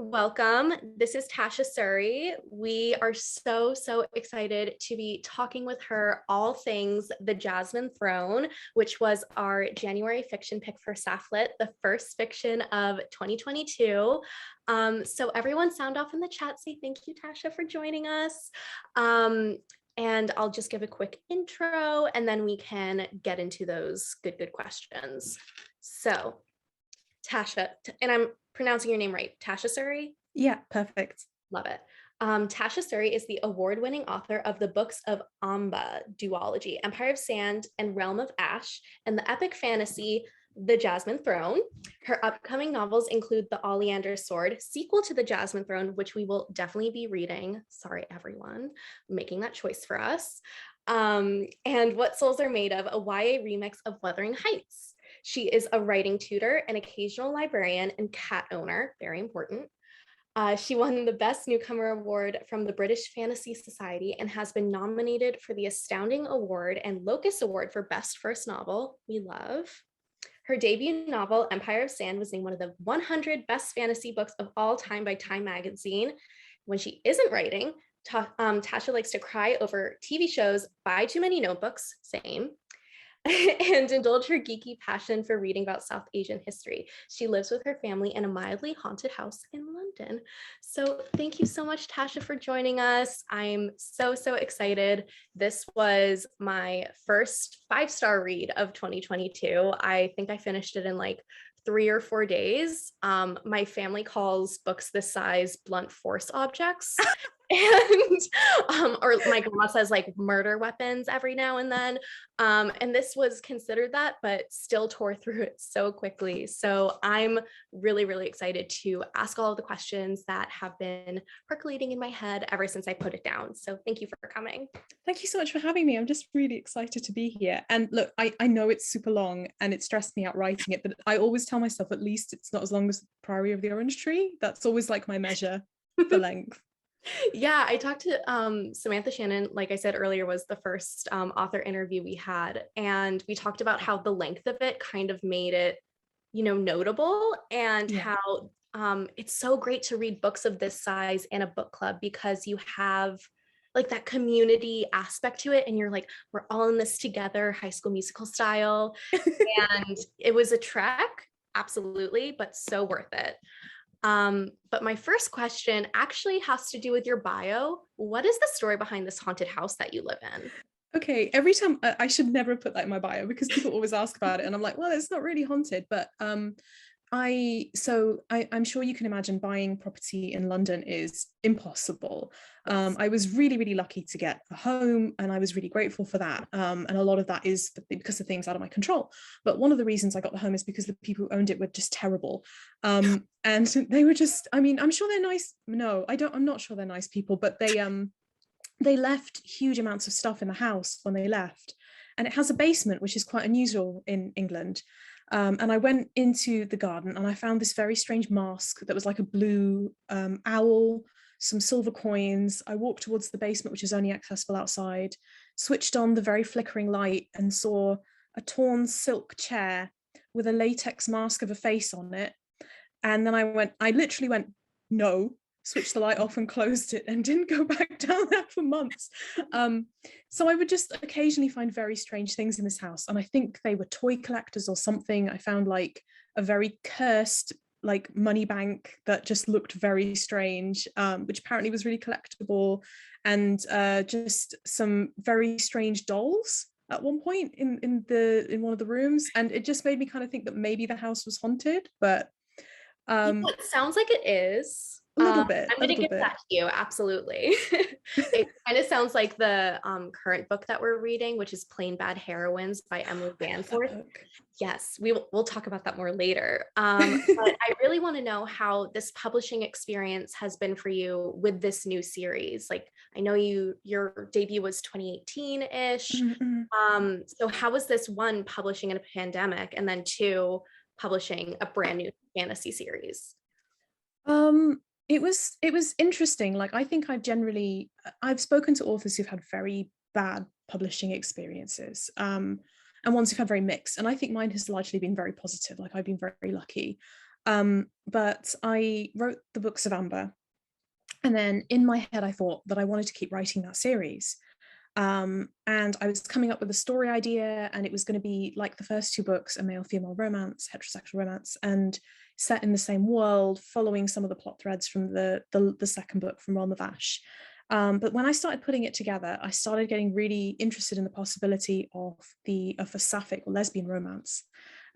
Welcome. This is Tasha Suri. We are so excited to be talking with her all things the Jasmine Throne, which was our January fiction pick for Sapph-Lit, the first fiction of 2022. So everyone sound off in the chat, say thank you, Tasha, for joining us. And I'll just give a quick intro and then we can get into those good questions. So Tasha, and I'm pronouncing your name right, Tasha Suri? Yeah, perfect. Love it. Tasha Suri is the award-winning author of the books of Amba duology, Empire of Sand and Realm of Ash, and the epic fantasy The Jasmine Throne. Her upcoming novels include The Oleander Sword, sequel to The Jasmine Throne, which we will definitely be reading. Sorry, everyone, making that choice for us. And What Souls Are Made Of, a YA remix of Wuthering Heights. She is a writing tutor, an occasional librarian, and cat owner, very important. She won the Best Newcomer Award from the British Fantasy Society and has been nominated for the Astounding Award and Locus Award for Best First Novel. We love. Her debut novel, Empire of Sand, was named one of the 100 best fantasy books of all time by Time magazine. When she isn't writing, Tasha likes to cry over TV shows, buy too many notebooks, same, and indulge her geeky passion for reading about South Asian history. She lives with her family in a mildly haunted house in London. So thank you so much, Tasha, for joining us. I'm so excited. This was my first 5-star read of 2022. I think I finished it in like 3 or 4 days. My family calls books this size blunt force objects. And or my grandma says like murder weapons every now and then, and this was considered that, but still tore through it so quickly. So I'm really excited to ask all of the questions that have been percolating in my head ever since I put it down. So thank you for coming. Thank you so much for having me. I'm just really excited to be here. And look, I know it's super long and it stressed me out writing it, but I always tell myself at least it's not as long as Priory of the Orange Tree. That's always like my measure for length. Yeah, I talked to Samantha Shannon, like I said earlier, was the first author interview we had. And we talked about how the length of it kind of made it, notable, and how it's so great to read books of this size in a book club because you have like that community aspect to it. And you're like, we're all in this together, High School Musical style. And it was a trek, absolutely, but so worth it. But my first question actually has to do with your bio. What is the story behind this haunted house that you live in? Okay, every time I should never put that in my bio because people always ask about it and I'm like, well, it's not really haunted, but I'm sure you can imagine buying property in London is impossible. I was really lucky to get a home and I was really grateful for that. And a lot of that is because of things out of my control. But one of the reasons I got the home is because the people who owned it were just terrible. And they were just, I mean, I'm sure they're nice. No, I'm not sure they're nice people, but they left huge amounts of stuff in the house when they left. And it has a basement, which is quite unusual in England. And I went into the garden and I found this very strange mask that was like a blue owl, some silver coins. I walked towards the basement, which is only accessible outside, switched on the very flickering light and saw a torn silk chair with a latex mask of a face on it. And then I literally went, no, switched the light off and closed it and didn't go back down there for months. So I would just occasionally find very strange things in this house. And I think they were toy collectors or something. I found like a very cursed like money bank that just looked very strange, which apparently was really collectible, and just some very strange dolls at one point in one of the rooms. And it just made me kind of think that maybe the house was haunted, but It sounds like it is. a little bit. I'm going to give that to you. Absolutely. It kind of sounds like the current book that we're reading, which is Plain Bad Heroines by Emily Danforth. Yes, we'll talk about that more later. But I really want to know how this publishing experience has been for you with this new series. Like, I know your debut was 2018-ish. Mm-hmm. So how was this, one, publishing in a pandemic, and then two, publishing a brand new fantasy series? It was interesting. Like, I think I've spoken to authors who've had very bad publishing experiences, and ones who've had very mixed. And I think mine has largely been very positive. Like, I've been very lucky. But I wrote the books of Amber, and then in my head I thought that I wanted to keep writing that series. And I was coming up with a story idea, and it was going to be like the first two books, a male-female romance, heterosexual romance, and set in the same world, following some of the plot threads from the second book from Realm of Ash. But when I started putting it together, I started getting really interested in the possibility of a sapphic or lesbian romance.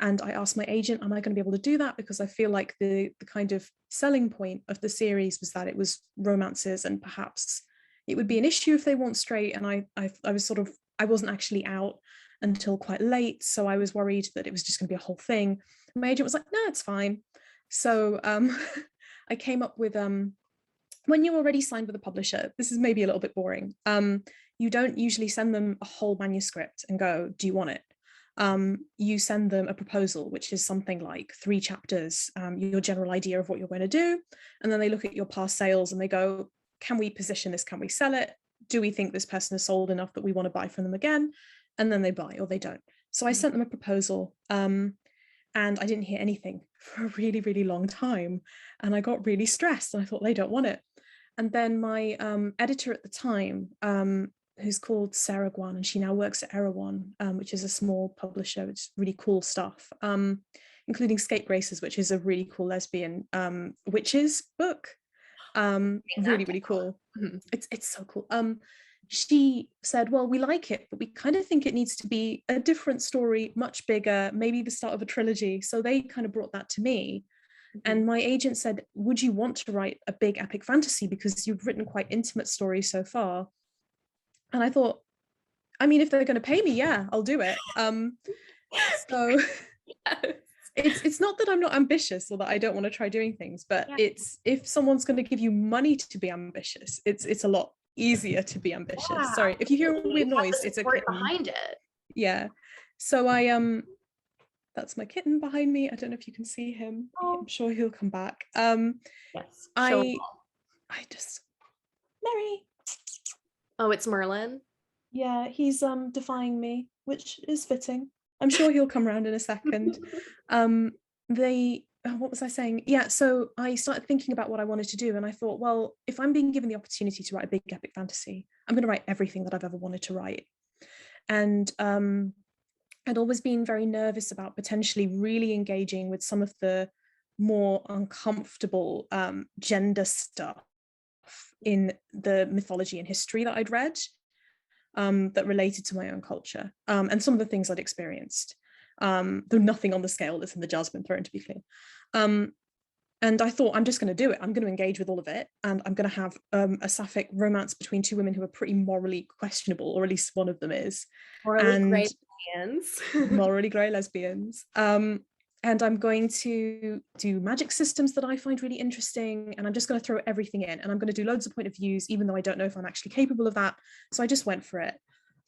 And I asked my agent, am I going to be able to do that? Because I feel like the kind of selling point of the series was that it was romances, and perhaps it would be an issue if they weren't straight. And I was sort of, I wasn't actually out until quite late, so I was worried that it was just going to be a whole thing. My agent was like, no, it's fine. So I came up with, when you're already signed with a publisher, this is maybe a little bit boring. You don't usually send them a whole manuscript and go, do you want it? You send them a proposal, which is something like 3 chapters, your general idea of what you're going to do. And then they look at your past sales and they go, can we position this? Can we sell it? Do we think this person has sold enough that we want to buy from them again? And then they buy, or they don't. So I sent them a proposal, and I didn't hear anything for a really, really long time. And I got really stressed, and I thought, they don't want it. And then my editor at the time, who's called Sarah Guan, and she now works at Erewhon, which is a small publisher. It's really cool stuff, including Scapegraces, which is a really cool lesbian witches book. Really, really cool. It's so cool. She said, well, we like it, but we kind of think it needs to be a different story, much bigger, maybe the start of a trilogy. So they kind of brought that to me. And my agent said, would you want to write a big epic fantasy, because you've written quite intimate stories so far? And I thought, I mean, if they're going to pay me, yeah, I'll do it. So yes. It's not that I'm not ambitious or that I don't want to try doing things, but it's, if someone's going to give you money to be ambitious, it's a lot easier to be ambitious. Yeah. Sorry if you hear a weird noise, it's a kitten behind it. Yeah. So that's my kitten behind me. I don't know if you can see him. I'm sure he'll come back. Yes. I just Mary. Oh, it's Merlin. Yeah, he's defying me, which is fitting. I'm sure he'll come around in a second. What was I saying? Yeah, so I started thinking about what I wanted to do, and I thought, well, if I'm being given the opportunity to write a big epic fantasy, I'm going to write everything that I've ever wanted to write. And I'd always been very nervous about potentially really engaging with some of the more uncomfortable gender stuff in the mythology and history that I'd read, that related to my own culture, and some of the things I'd experienced, though nothing on the scale that's in the Jasmine Throne, to be clear. And I thought, I'm just going to do it. I'm going to engage with all of it, and I'm going to have a sapphic romance between 2 women who are pretty morally questionable, or at least one of them is. Morally grey lesbians. And I'm going to do magic systems that I find really interesting, and I'm just going to throw everything in, and I'm going to do loads of point of views, even though I don't know if I'm actually capable of that. So I just went for it.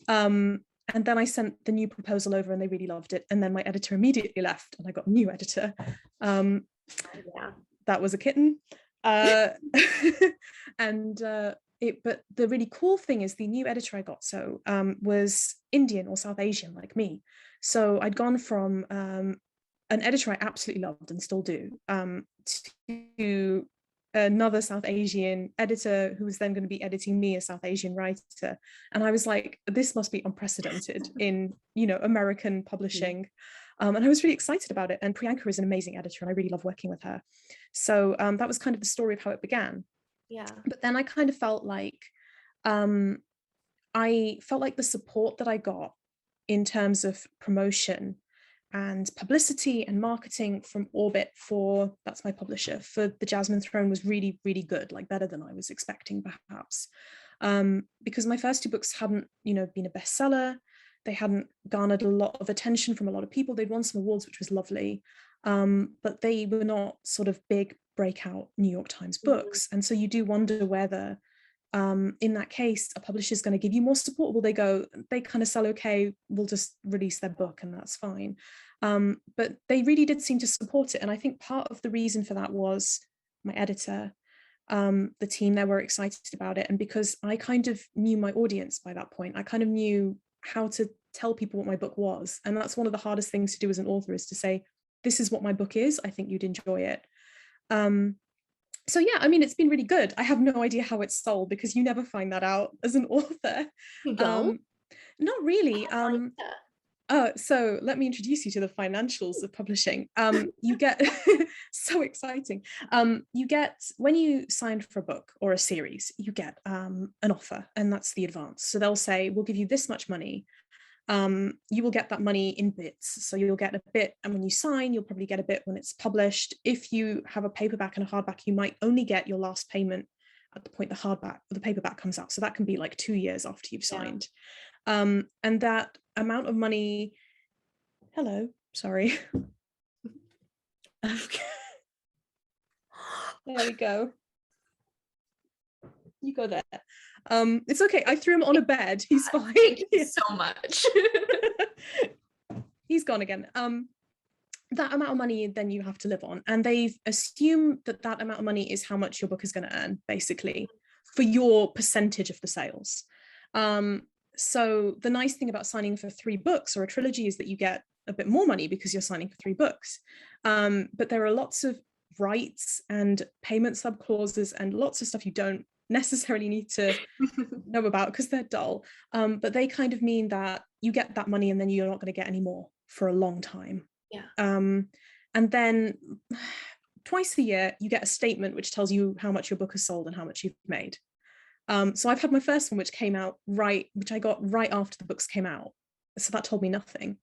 And then I sent the new proposal over, and they really loved it. And then my editor immediately left, and I got a new editor. That was a kitten. But the really cool thing is the new editor I got was Indian or South Asian like me. So I'd gone from an editor I absolutely loved and still do, to another South Asian editor who was then going to be editing me, a South Asian writer. And I was like, this must be unprecedented in, American publishing. And I was really excited about it. And Priyanka is an amazing editor, and I really love working with her. So that was kind of the story of how it began. Yeah. But then I kind of felt like, the support that I got in terms of promotion and publicity and marketing from Orbit, that's my publisher, for the Jasmine Throne was really, really good, like better than I was expecting, perhaps. Because my first 2 books hadn't, been a bestseller. They hadn't garnered a lot of attention from a lot of people. They'd won some awards, which was lovely. But they were not sort of big breakout New York Times books. And so you do wonder whether, in that case, a publisher is going to give you more support. Will they go, they kind of sell okay, we'll just release their book and that's fine. But they really did seem to support it. And I think part of the reason for that was my editor, the team there were excited about it. And because I kind of knew my audience by that point, I kind of knew how to tell people what my book was. And that's one of the hardest things to do as an author, is to say, this is what my book is. I think you'd enjoy it. So yeah, I mean, it's been really good. I have no idea how it's sold because you never find that out as an author. You don't? Not really. Yeah. So let me introduce you to the financials of publishing. You get so exciting. You get, when you sign for a book or a series, you get an offer, and that's the advance. So they'll say, we'll give you this much money. You will get that money in bits. So you'll get a bit, and when you sign, you'll probably get a bit when it's published. If you have a paperback and a hardback, you might only get your last payment at the point the paperback comes out. So that can be like 2 years after you've signed. And that amount of money, hello, sorry. There we go. You go there. It's okay. I threw him on a bed. He's fine. Thank you so much. He's gone again. That amount of money then you have to live on, and they've assumed that that amount of money is how much your book is going to earn, basically, for your percentage of the sales. So the nice thing about signing for 3 books or a trilogy is that you get a bit more money because you're signing for 3 books. But there are lots of rights and payment sub clauses and lots of stuff you don't necessarily need to know about because they're dull. But they kind of mean that you get that money and then you're not going to get any more for a long time. Yeah. And then twice a year you get a statement which tells you how much your book has sold and how much you've made. So I've had my first one which I got right after the books came out. So that told me nothing.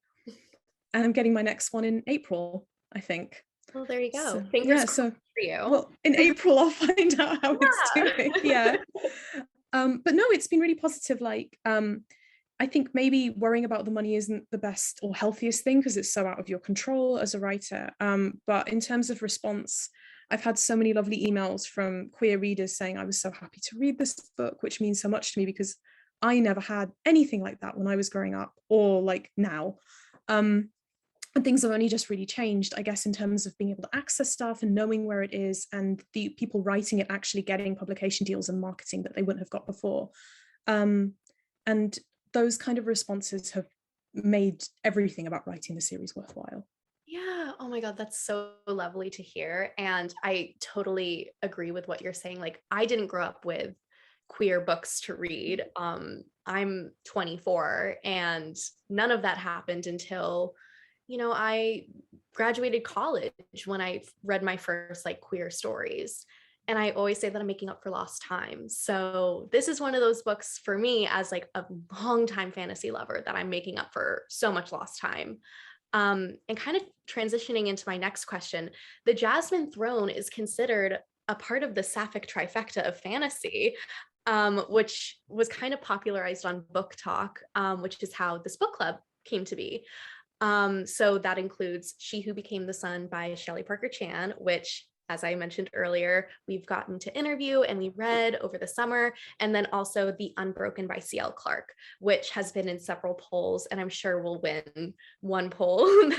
And I'm getting my next one in April, I think. Well, there you go. So, Fingers crossed for you. Well, in April I'll find out how it's doing. Yeah. But no, it's been really positive. Like, I think maybe worrying about the money isn't the best or healthiest thing because it's so out of your control as a writer. But in terms of response, I've had so many lovely emails from queer readers saying I was so happy to read this book, which means so much to me because I never had anything like that when I was growing up or like now. And things have only just really changed, I guess, in terms of being able to access stuff and knowing where it is, and the people writing it actually getting publication deals and marketing that they wouldn't have got before. And those kind of responses have made everything about writing the series worthwhile. Yeah. Oh my God, that's so lovely to hear. And I totally agree with what you're saying. Like, I didn't grow up with queer books to read. I'm 24 and none of that happened until, I graduated college when I read my first like queer stories. And I always say that I'm making up for lost time. So this is one of those books for me as like a longtime fantasy lover that I'm making up for so much lost time. And kind of transitioning into my next question, the Jasmine Throne is considered a part of the Sapphic trifecta of fantasy, which was kind of popularized on Book Talk, which is how this book club came to be. So that includes She Who Became the Sun by Shelley Parker Chan, which, as I mentioned earlier, we've gotten to interview and we read over the summer, and then also The Unbroken by C.L. Clarke, which has been in several polls and I'm sure will win one poll in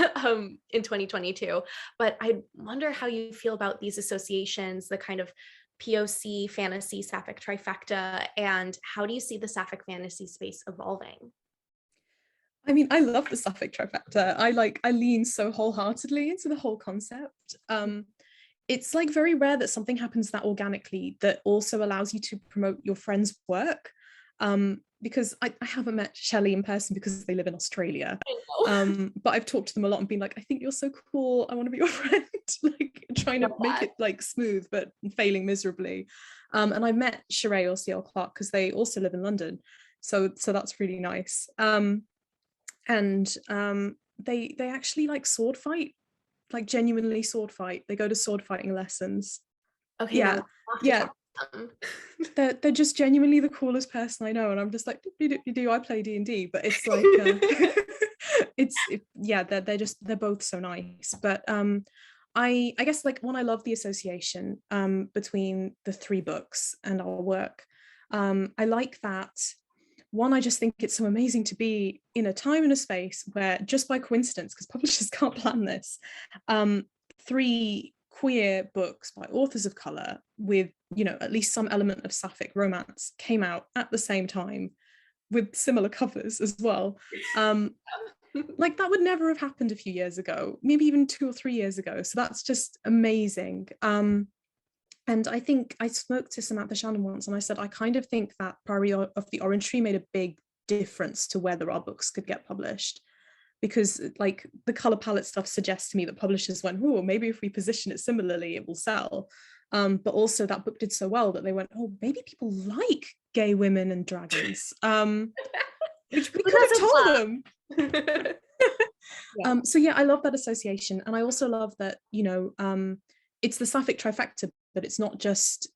2022. But I wonder how you feel about these associations, the kind of POC fantasy Sapphic trifecta, and how do you see the Sapphic fantasy space evolving? I mean, I love the Sapphic trifecta. I lean so wholeheartedly into the whole concept. It's like very rare that something happens that organically that also allows you to promote your friend's work. Because I haven't met Shelley in person because they live in Australia. But I've talked to them a lot and been like, I think you're so cool. I want to be your friend. Like trying to make it like smooth, but failing miserably. And I met Sheree or C.L. Clarke because they also live in London. So that's really nice. They actually like sword fight, like genuinely sword fight. They go to sword fighting lessons. Okay. Yeah. They're just genuinely the coolest person I know, and I'm just like, do I play D&D? But it's like they're both so nice. But I guess like one, I love the association between the 3 books and our work. I like that. One, I just think it's so amazing to be in a time and a space where, just by coincidence, because publishers can't plan this, 3 queer books by authors of color with, at least some element of sapphic romance came out at the same time with similar covers as well. Like that would never have happened a few years ago, maybe even 2 or 3 years ago. So that's just amazing. And I think I spoke to Samantha Shannon once and I said, I kind of think that Priory of the Orange Tree made a big difference to whether our books could get published. Because like the color palette stuff suggests to me that publishers went, oh, maybe if we position it similarly, it will sell. But also that book did so well that they went, oh, maybe people like gay women and dragons, which we could have told them. Yeah. So yeah, I love that association. And I also love that, it's the Sapphic trifecta, but it's not just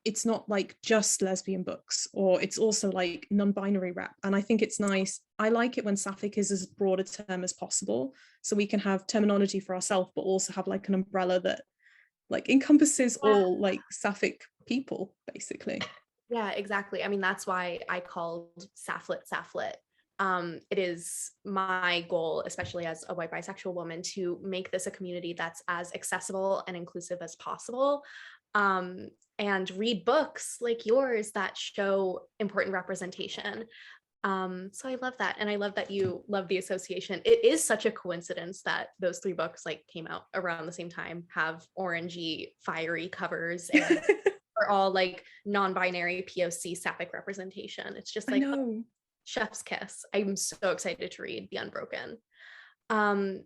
it's not like just lesbian books, or it's also like non-binary rep. And I think it's nice. I like it when Sapphic is as broad a term as possible, so we can have terminology for ourselves, but also have like an umbrella that like encompasses all like Sapphic people, basically. Yeah, exactly. I mean, that's why I called Sapph-Lit Sapph-Lit. It is my goal, especially as a white bisexual woman, to make this a community that's as accessible and inclusive as possible, and read books like yours that show important representation. So I love that. And I love that you love the association. It is such a coincidence that those 3 books like came out around the same time, have orangey, fiery covers, and are all like non-binary POC Sapphic representation. It's just like chef's kiss. I'm so excited to read The Unbroken.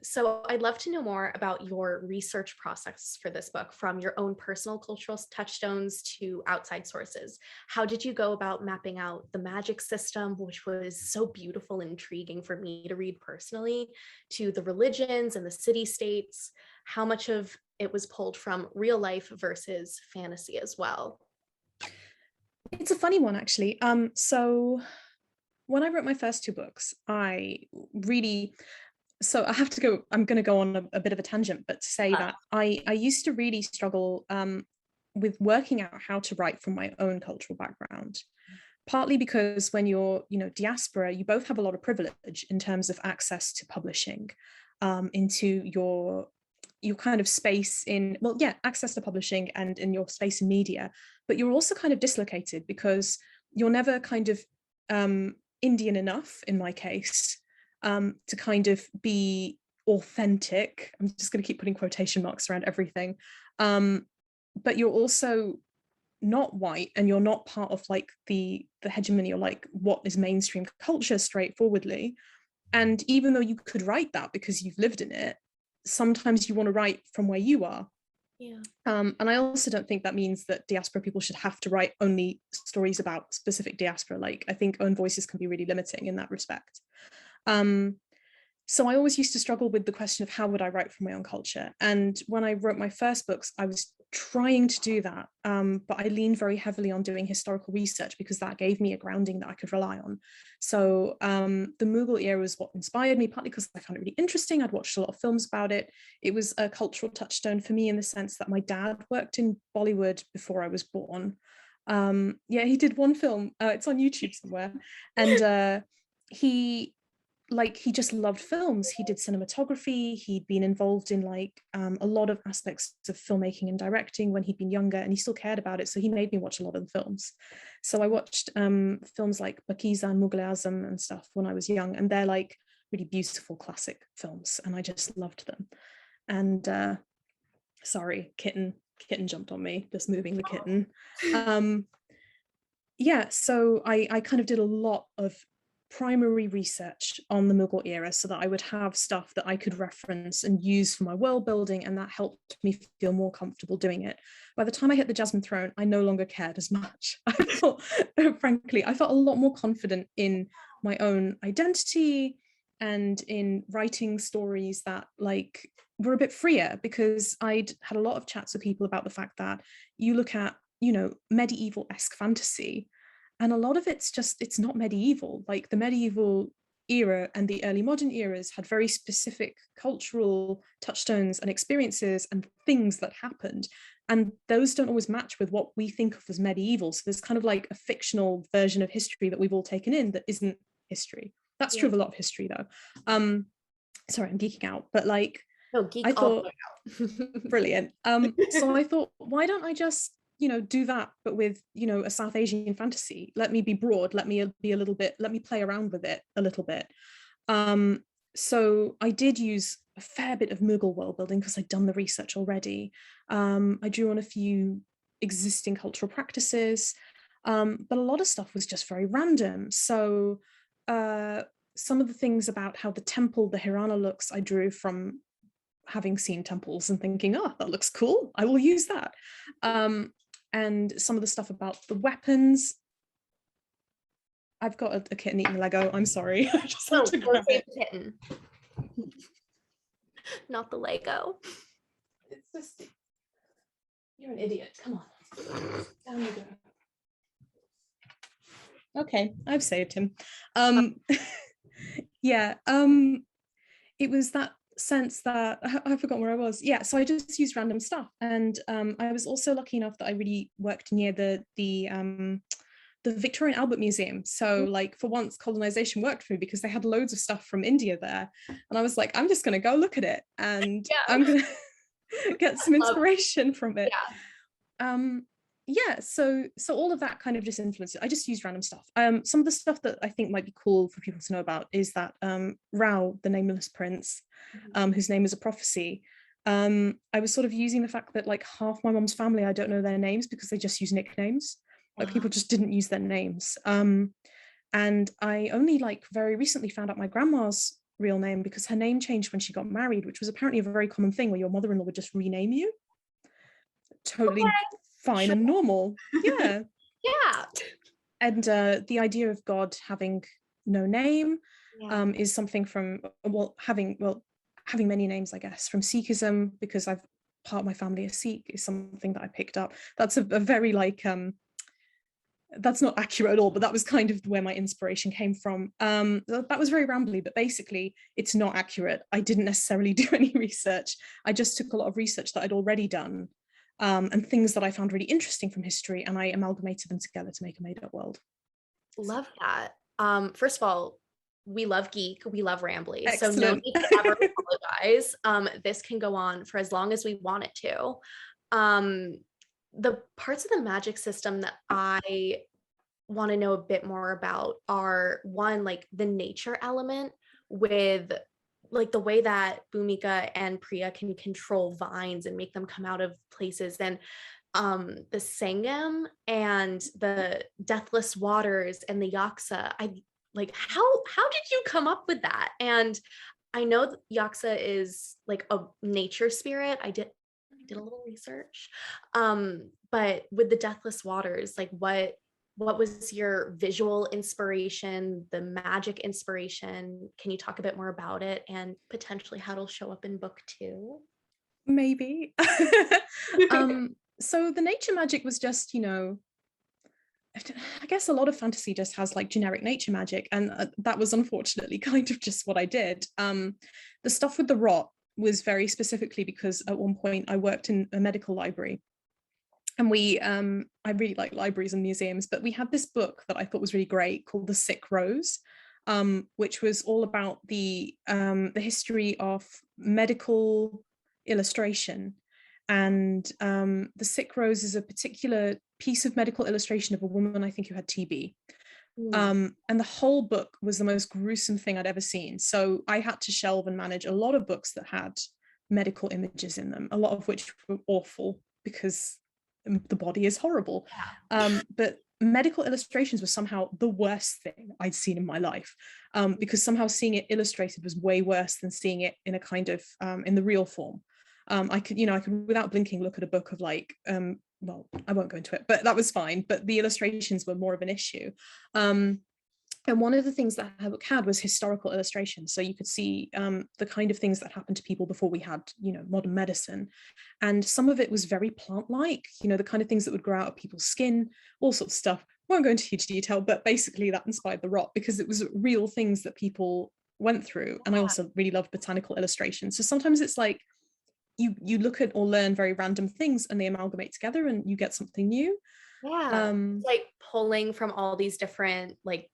So I'd love to know more about your research process for this book, from your own personal cultural touchstones to outside sources. How did you go about mapping out the magic system, which was so beautiful and intriguing for me to read personally, to the religions and the city-states? How much of it was pulled from real life versus fantasy as well? It's a funny one, actually. So when I wrote my first 2 books, I really, so I have to go, I'm going to go on a bit of a tangent, but to say that I used to really struggle with working out how to write from my own cultural background. Partly because when you're, diaspora, you both have a lot of privilege in terms of access to publishing, into your kind of space in, well, yeah, access to publishing and in your space in media, but you're also kind of dislocated because you're never kind of Indian enough, in my case, to kind of be authentic. I'm just going to keep putting quotation marks around everything. But you're also not white, and you're not part of like the hegemony, or like what is mainstream culture straightforwardly. And even though you could write that because you've lived in it, sometimes you want to write from where you are. Yeah. And I also don't think that means that diaspora people should have to write only stories about specific diaspora. Like, I think own voices can be really limiting in that respect. So I always used to struggle with the question of how would I write from my own culture. And when I wrote my first books, I was trying to do that, but I leaned very heavily on doing historical research because that gave me a grounding that I could rely on. So the Mughal era was what inspired me, partly because I found it really interesting. I'd watched a lot of films about it. It was a cultural touchstone for me in the sense that my dad worked in Bollywood before I was born. Yeah, he did one film. It's on YouTube somewhere. And he just loved films. He did cinematography. He'd been involved in like a lot of aspects of filmmaking and directing when he'd been younger, and he still cared about it. So he made me watch a lot of the films. So I watched films like Bakiza and Mughal-e-Azam and stuff when I was young, and they're like really beautiful classic films, and I just loved them. And sorry, kitten jumped on me, just moving the kitten. Yeah, so I kind of did a lot of primary research on the Mughal era so that I would have stuff that I could reference and use for my world building, and that helped me feel more comfortable doing it. By the time I hit the Jasmine Throne, I no longer cared as much. Frankly, I felt a lot more confident in my own identity and in writing stories that like were a bit freer, because I'd had a lot of chats with people about the fact that you look at, medieval-esque fantasy, and a lot of it's not medieval. Like the medieval era and the early modern eras had very specific cultural touchstones and experiences and things that happened. And those don't always match with what we think of as medieval. So there's kind of like a fictional version of history that we've all taken in that isn't history. That's true of a lot of history though. Sorry, I'm geeking out, but like, no, geek I all thought, brilliant. So I thought, why don't I just do that, but with, a South Asian fantasy? Let me be broad, let me be a little bit, let me play around with it a little bit. So I did use a fair bit of Mughal world building because I'd done the research already. I drew on a few existing cultural practices, but a lot of stuff was just very random. So some of the things about how the temple, the Hirana looks, I drew from having seen temples and thinking, oh, that looks cool, I will use that. And some of the stuff about the weapons. I've got a kitten eating Lego. I'm sorry. I just had to grab it. Kitten. Not the Lego. It's just, you're an idiot. Come on. Down you go. Okay, I've saved him. Yeah. It was that sense that I forgot where I was. Yeah, so I just used random stuff, and I was also lucky enough that I really worked near the Victoria and Albert Museum. So like for once colonization worked for me because they had loads of stuff from India there. And I was like, I'm just going to go look at it and I'm going to get some inspiration from it. Yeah, so all of that kind of just influenced it. I just used random stuff. Some of the stuff that I think might be cool for people to know about is that Rao, the nameless prince, whose name is a prophecy. I was sort of using the fact that like half my mom's family, I don't know their names because they just use nicknames. Like people just didn't use their names. And I only like very recently found out my grandma's real name because her name changed when she got married, which was apparently a very common thing where your mother-in-law would just rename you. Totally fine and normal. Yeah. Yeah. And the idea of God having no name is something from having many names, I guess, from Sikhism, because I've part of my family is Sikh, is something that I picked up. That's a very like that's not accurate at all, but that was kind of where my inspiration came from. That was very rambly, but basically it's not accurate. I didn't necessarily do any research. I just took a lot of research that I'd already done, and things that I found really interesting from history, and I amalgamated them together to make a made-up world. Love that. First of all, we love geek, we love rambly. Excellent. So no need to ever apologize. This can go on for as long as we want it to. The parts of the magic system that I want to know a bit more about are, one, like the nature element with like the way that Bhumika and Priya can control vines and make them come out of places, and the Sangam and the deathless waters and the Yaksa. I like how did you come up with that? And I know Yaksa is like a nature spirit. I did a little research. But with the deathless waters, like what was your visual inspiration, the magic inspiration? Can you talk a bit more about it and potentially how it'll show up in book 2? Maybe. So the nature magic was just, I guess a lot of fantasy just has like generic nature magic, and that was unfortunately kind of just what I did. The stuff with the rot was very specifically because at one point I worked in a medical library, and I really like libraries and museums, but we had this book that I thought was really great called The Sick Rose, which was all about the history of medical illustration. And the Sick Rose is a particular piece of medical illustration of a woman, I think, who had TB. And the whole book was the most gruesome thing I'd ever seen. So I had to shelve and manage a lot of books that had medical images in them, a lot of which were awful because the body is horrible. But medical illustrations were somehow the worst thing I'd seen in my life, because somehow seeing it illustrated was way worse than seeing it in a kind of in the real form. I could without blinking look at a book of like well, I won't go into it, but that was fine. But the illustrations were more of an issue. And one of the things that her book had was historical illustrations. So you could see the kind of things that happened to people before we had, modern medicine. And some of it was very plant-like, the kind of things that would grow out of people's skin, all sorts of stuff. I won't go into huge detail, but basically that inspired the rot because it was real things that people went through. And I also really love botanical illustrations. So sometimes it's like, you look at or learn very random things and they amalgamate together and you get something new. It's like pulling from all these different, like,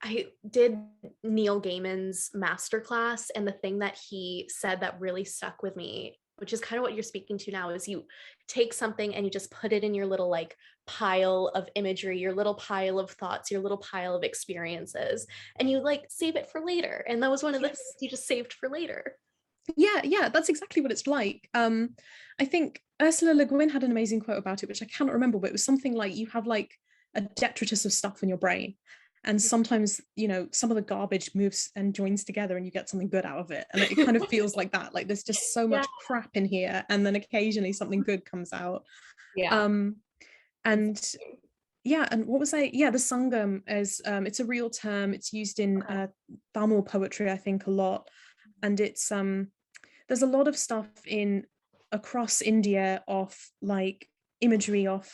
I did Neil Gaiman's masterclass, and the thing that he said that really stuck with me which is kind of what you're speaking to now, is you take something and you just put it in your little like pile of imagery, your little pile of thoughts, your little pile of experiences, and you like save it for later. And that was one of the things you just saved for later. Yeah, that's exactly what it's like. I think Ursula Le Guin had an amazing quote about it, which I cannot remember, but it was something like, you have like a detritus of stuff in your brain, and sometimes, you know, some of the garbage moves and joins together and you get something good out of it, and it kind of feels like that, like there's just so much crap in here, and then occasionally something good comes out. And yeah, and what was I, the sangam is, it's a real term, it's used in Tamil poetry, I think, a lot, and it's there's a lot of stuff in across India of like imagery of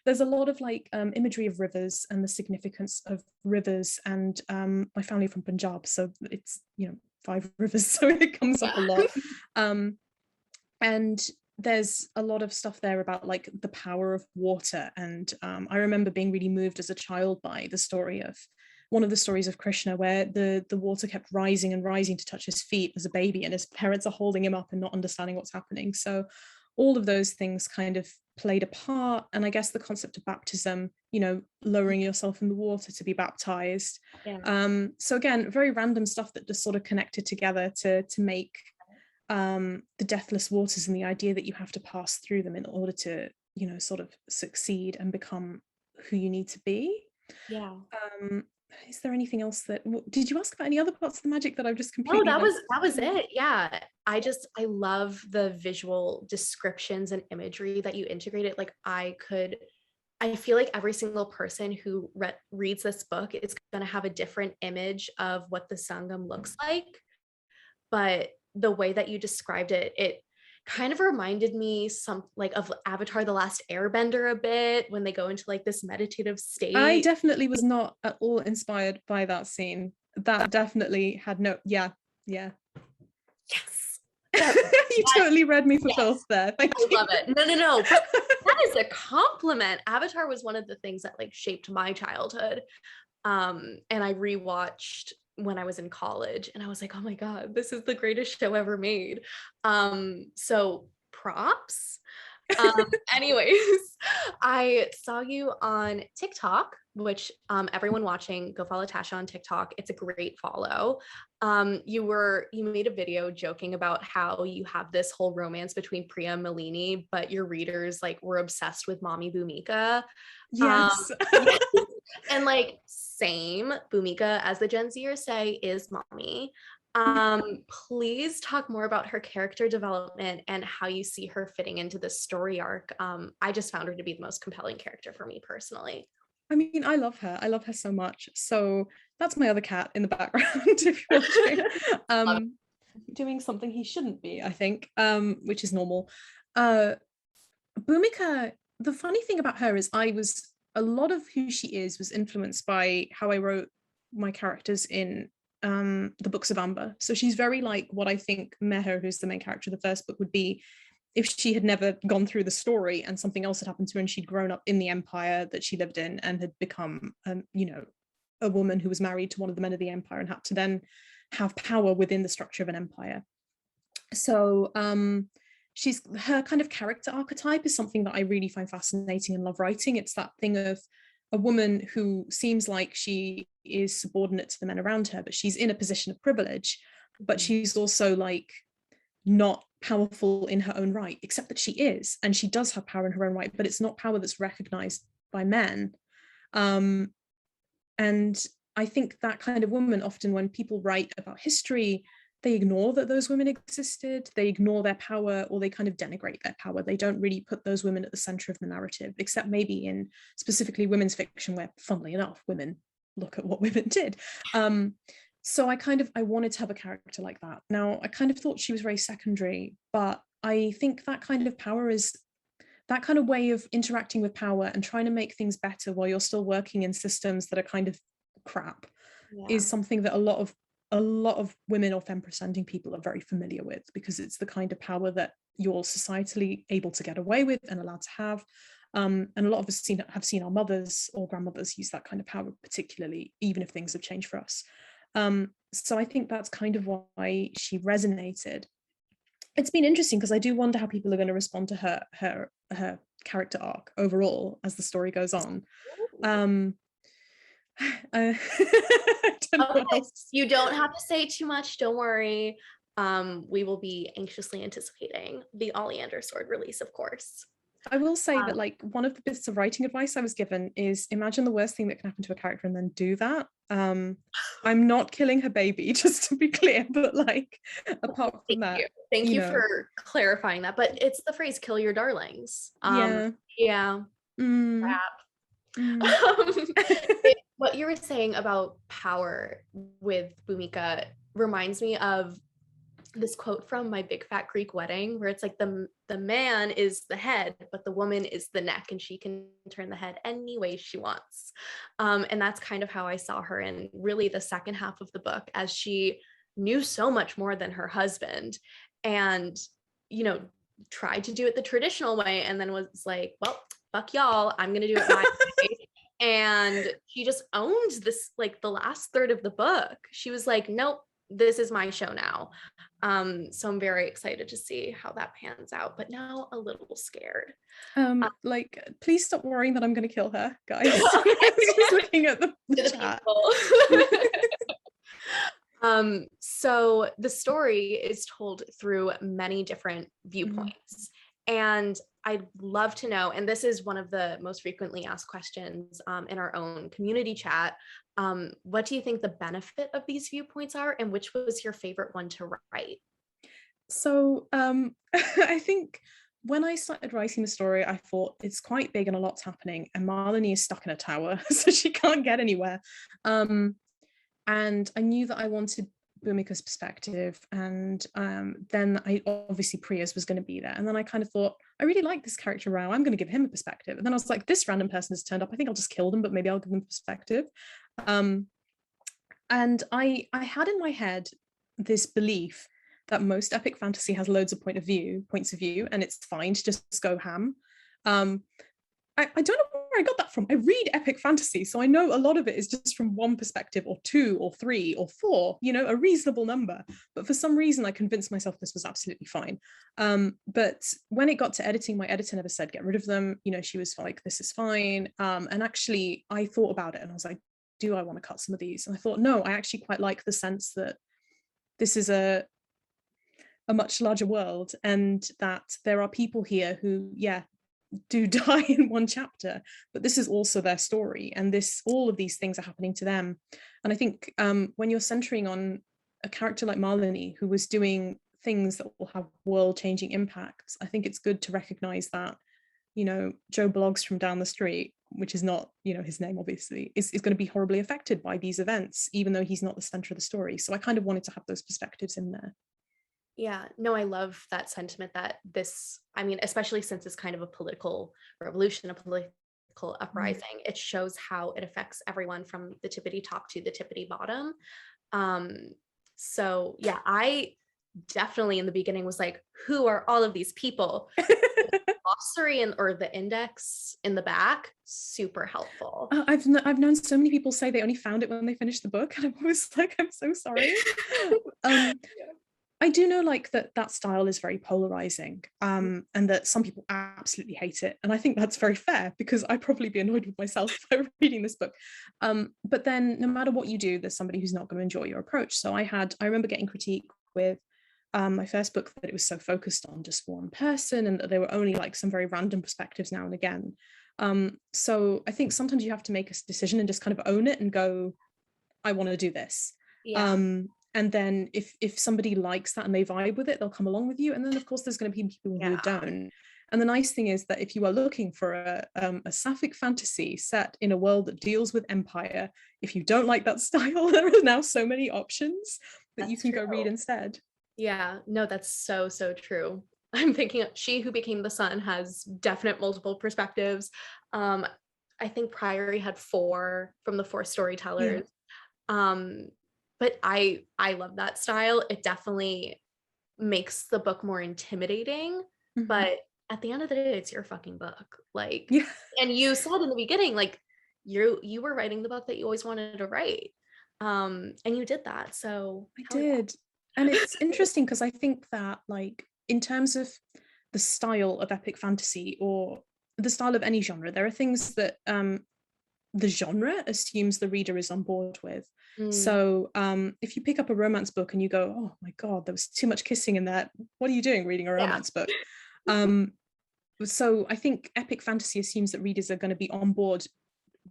there's a lot of like imagery of rivers and the significance of rivers, and my family from Punjab, so it's, you know, 5 rivers, so it comes up a lot. And there's a lot of stuff there about like the power of water, and I remember being really moved as a child by the story of one of the stories of Krishna, where the water kept rising and rising to touch his feet as a baby, and his parents are holding him up and not understanding what's happening. So all of those things kind of played a part. And I guess the concept of baptism, you know, lowering yourself in the water to be baptized. So again, very random stuff that just sort of connected together to make the deathless waters, and the idea that you have to pass through them in order to, you know, sort of succeed and become who you need to be. Is there anything else that, did you ask about any other parts of the magic that I've just completely... No, that was it. Yeah. I love the visual descriptions and imagery that you integrated. Like I feel like every single person who reads this book is going to have a different image of what the Sangam looks like. But the way that you described it, it kind of reminded me of Avatar: The Last Airbender a bit, when they go into like this meditative state. I definitely was not at all inspired by that scene. That definitely had no... Yes. You totally read me for filth there. Thank you. I love it. No. But that is a compliment. Avatar was one of the things that like shaped my childhood. And I rewatched when I was in college, and I was like, oh my God, this is the greatest show ever made. So props. Anyways, I saw you on TikTok, which everyone watching, go follow Tasha on TikTok. It's a great follow. You made a video joking about how you have this whole romance between Priya and Malini, but your readers like were obsessed with Mommy Bhumika. Yes. And like, same, Bhumika, as the Gen Zers say, is mommy. Please talk more about her character development and how you see her fitting into this story arc. I just found her to be the most compelling character for me personally. I mean, I love her so much. So that's my other cat in the background, if you're watching. Doing something he shouldn't be, I think, which is normal. Bhumika, the funny thing about her is a lot of who she is was influenced by how I wrote my characters in the books of Amber. So she's very like what I think Meher, who's the main character of the first book, would be if she had never gone through the story and something else had happened to her, and she'd grown up in the empire that she lived in and had become, you know, a woman who was married to one of the men of the empire and had to then have power within the structure of an empire. So her kind of character archetype is something that I really find fascinating and love writing. It's that thing of a woman who seems like she is subordinate to the men around her, but she's in a position of privilege, but she's also like not powerful in her own right, except that she is, and she does have power in her own right, but it's not power that's recognized by men. And I think that kind of woman, often when people write about history, they ignore that those women existed, they ignore their power, or they kind of denigrate their power. They don't really put those women at the center of the narrative, except maybe in specifically women's fiction, where, funnily enough, women look at what women did. So I wanted to have a character like that. Now, I kind of thought she was very secondary, but I think that kind of power is that kind of way of interacting with power and trying to make things better while you're still working in systems that are kind of crap is something that a lot of women or femme presenting people are very familiar with, because it's the kind of power that you're societally able to get away with and allowed to have. And a lot of us have seen our mothers or grandmothers use that kind of power, particularly even if things have changed for us. So I think that's kind of why she resonated. It's been interesting because I do wonder how people are going to respond to her character arc overall as the story goes on. I don't know what else. You don't have to say too much, don't worry. We will be anxiously anticipating the Oleander Sword release, of course. I will say that, like, one of the bits of writing advice I was given is imagine the worst thing that can happen to a character and then do that. I'm not killing her baby, just to be clear, but like, apart from that, thank you for clarifying that. But it's the phrase "kill your darlings." Yeah. What you were saying about power with Bhumika reminds me of this quote from My Big Fat Greek Wedding, where it's like the man is the head, but the woman is the neck, and she can turn the head any way she wants. And that's kind of how I saw her in really the second half of the book, as she knew so much more than her husband, and tried to do it the traditional way, and then was like, well, fuck y'all, I'm gonna do it my way. And she just owned this, like the last third of the book. She was like, nope, this is my show now. So I'm very excited to see how that pans out, but now a little scared. Like, please stop worrying that I'm going to kill her, guys. Just looking at the chat. So the story is told through many different viewpoints, and I'd love to know, and this is one of the most frequently asked questions in our own community chat. What do you think the benefit of these viewpoints are, and which was your favorite one to write? So I think when I started writing the story, I thought it's quite big and a lot's happening, and Marlene is stuck in a tower, so she can't get anywhere. And I knew that I wanted Bhumika's perspective, and then I obviously Priya's was going to be there, and then I kind of thought, I really like this character Rao, I'm going to give him a perspective. And then I was like, this random person has turned up, I think I'll just kill them, but maybe I'll give them perspective. And I had in my head this belief that most epic fantasy has loads of points of view, and it's fine to just go ham. I don't know where I got that from. I read epic fantasy, so I know a lot of it is just from one perspective, or two, or three, or four, a reasonable number. But for some reason, I convinced myself this was absolutely fine. But when it got to editing, my editor never said, get rid of them. She was like, this is fine. And actually, I thought about it, and I was like, do I want to cut some of these? And I thought, no, I actually quite like the sense that this is a much larger world, and that there are people here who, do die in one chapter, but this is also their story, and all of these things are happening to them. And I think when you're centering on a character like Marlene, who was doing things that will have world-changing impacts, I think it's good to recognize that Joe Bloggs from down the street, which is not his name obviously, is going to be horribly affected by these events, even though he's not the center of the story. So I kind of wanted to have those perspectives in there. Yeah, no, I love that sentiment, that especially since it's kind of a political revolution, a political uprising, it shows how it affects everyone from the tippity top to the tippity bottom. So yeah, I definitely in the beginning was like, who are all of these people? Glossary or the index in the back, super helpful. I've known so many people say they only found it when they finished the book, and I'm always like, I'm so sorry. I do know that style is very polarizing, and that some people absolutely hate it. And I think that's very fair, because I'd probably be annoyed with myself if I were reading this book. But then no matter what you do, there's somebody who's not going to enjoy your approach. So I remember getting critique with my first book, that it was so focused on just one person, and that there were only like some very random perspectives now and again. So I think sometimes you have to make a decision and just kind of own it and go, I want to do this. And then if somebody likes that and they vibe with it, they'll come along with you. And then of course there's going to be people who don't. And the nice thing is that if you are looking for a Sapphic fantasy set in a world that deals with empire, if you don't like that style, there are now so many options that you can go read instead. Yeah, no, that's so true. I'm thinking She Who Became the Sun has definite multiple perspectives. I think Priory had 4 from the 4 storytellers. But I love that style. It definitely makes the book more intimidating, but at the end of the day, it's your fucking book. Like, and you said in the beginning, like, you were writing the book that you always wanted to write. And you did that. So I hell yeah. did. And it's interesting because I think that, like, in terms of the style of epic fantasy or the style of any genre, there are things that the genre assumes the reader is on board with. Mm, So if you pick up a romance book and you go, oh my God, there was too much kissing in that. What are you doing reading a yeah. romance book? Um, so I think epic fantasy assumes that readers are going to be on board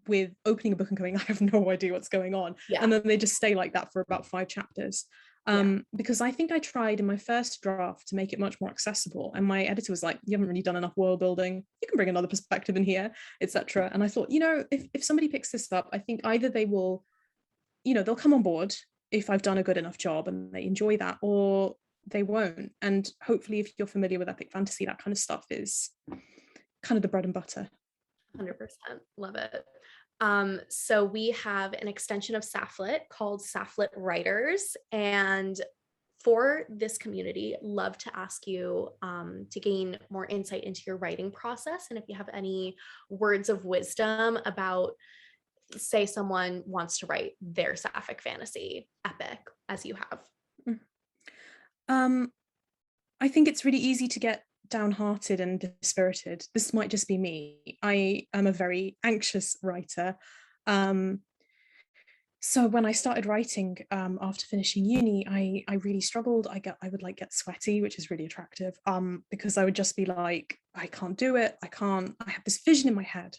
with opening a book and going, I have no idea what's going on. Yeah. And then they just stay like that for about 5 chapters. Yeah. Because I think I tried in my first draft to make it much more accessible. And my editor was like, you haven't really done enough world building. You can bring another perspective in here, etc. And I thought, if somebody picks this up, I think either they will, they'll come on board if I've done a good enough job and they enjoy that, or they won't. And hopefully, if you're familiar with epic fantasy, that kind of stuff is kind of the bread and butter. 100%. Love it. So we have an extension of Sapph-Lit called Sapph-Lit Writers. And for this community, love to ask you to gain more insight into your writing process. And if you have any words of wisdom about, say, someone wants to write their sapphic fantasy epic, as you have. Um, I think it's really easy to get downhearted and dispirited. This might just be me. I am a very anxious writer. So when I started writing after finishing uni, I really struggled. I would like get sweaty, which is really attractive, because I would just be like, I can't do it. I have this vision in my head,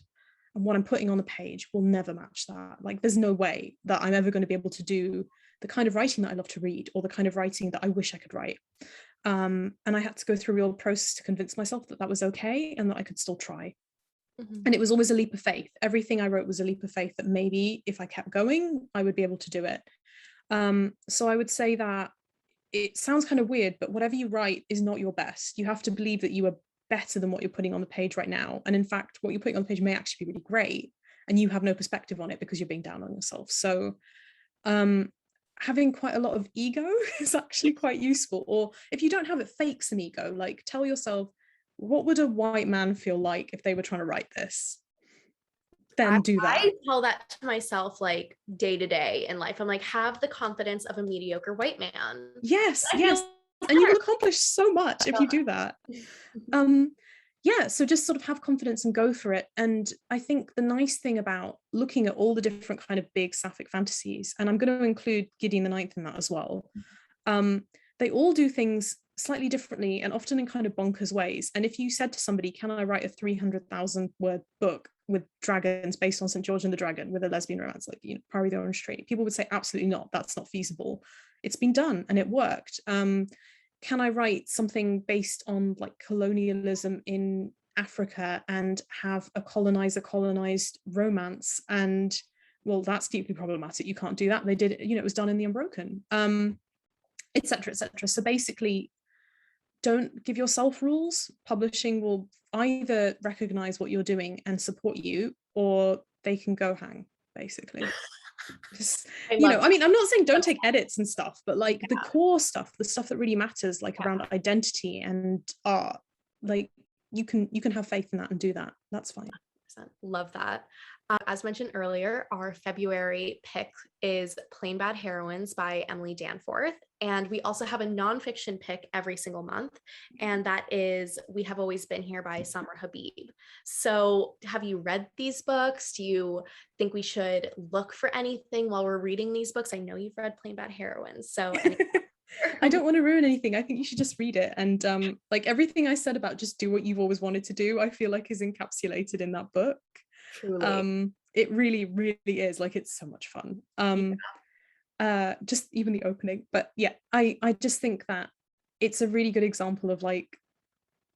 and what I'm putting on the page will never match that. Like, there's no way that I'm ever going to be able to do the kind of writing that I love to read, or the kind of writing that I wish I could write. And I had to go through a real process to convince myself that that was okay and that I could still try. Mm-hmm. And it was always a leap of faith. Everything I wrote was a leap of faith that maybe if I kept going, I would be able to do it. So I would say that it sounds kind of weird, but whatever you write is not your best. You have to believe that you are better than what you're putting on the page right now. And in fact, what you're putting on the page may actually be really great, and you have no perspective on it because you're being down on yourself. So having quite a lot of ego is actually quite useful. Or if you don't have it, fake some ego. Like, tell yourself, what would a white man feel like if they were trying to write this? Then do that. I tell that to myself like day to day in life. I'm like, have the confidence of a mediocre white man. Yes. And you will accomplish so much if you do that. So just sort of have confidence and go for it. And I think the nice thing about looking at all the different kind of big sapphic fantasies, and I'm going to include Gideon the Ninth in that as well, they all do things slightly differently and often in kind of bonkers ways. And if you said to somebody, can I write a 300,000 word book with dragons based on St. George and the Dragon with a lesbian romance, like, Priory the Orange Tree, people would say, absolutely not, that's not feasible. It's been done and it worked. Can I write something based on like colonialism in Africa and have a colonized romance? And well, that's deeply problematic. You can't do that. They did it, it was done in The Unbroken, etc., etc. So basically, don't give yourself rules. Publishing will either recognize what you're doing and support you, or they can go hang, basically. Just, I'm not saying don't take edits and stuff, but like the core stuff, the stuff that really matters, like around identity and art, like you can have faith in that and do that. That's fine. Love that. As mentioned earlier, our February pick is Plain Bad Heroines by Emily Danforth. And we also have a nonfiction pick every single month. And that is We Have Always Been Here by Summer Habib. So have you read these books? Do you think we should look for anything while we're reading these books? I know you've read Plain Bad Heroines. So I don't want to ruin anything. I think you should just read it. And like everything I said about just do what you've always wanted to do, I feel like is encapsulated in that book. Truly. It really, really is. Like, it's so much fun. Just even the opening. But yeah, I just think that it's a really good example of like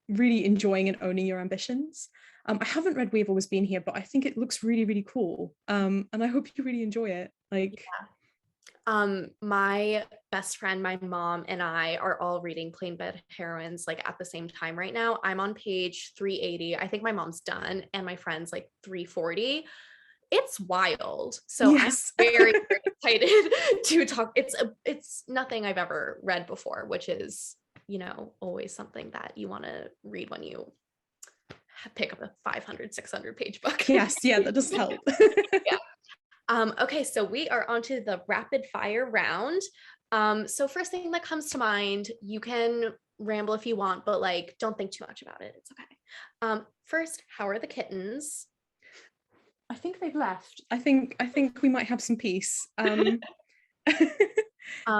really enjoying and owning your ambitions. I haven't read We've Always Been Here, but I think it looks really, really cool. And I hope you really enjoy it. Like, my best friend, my mom, and I are all reading Plain Bad Heroines like at the same time right now. I'm on page 380. I think my mom's done, and my friend's like 340. It's wild. So yes. I'm very, very excited to talk. It's nothing I've ever read before, which is, always something that you want to read when you pick up a 500, 600 page book. Yes. Yeah, that does help. Yeah. Okay, so we are onto the rapid fire round. So first thing that comes to mind, you can ramble if you want, but like don't think too much about it. It's okay. First, how are the kittens? I think they've left. I think we might have some peace.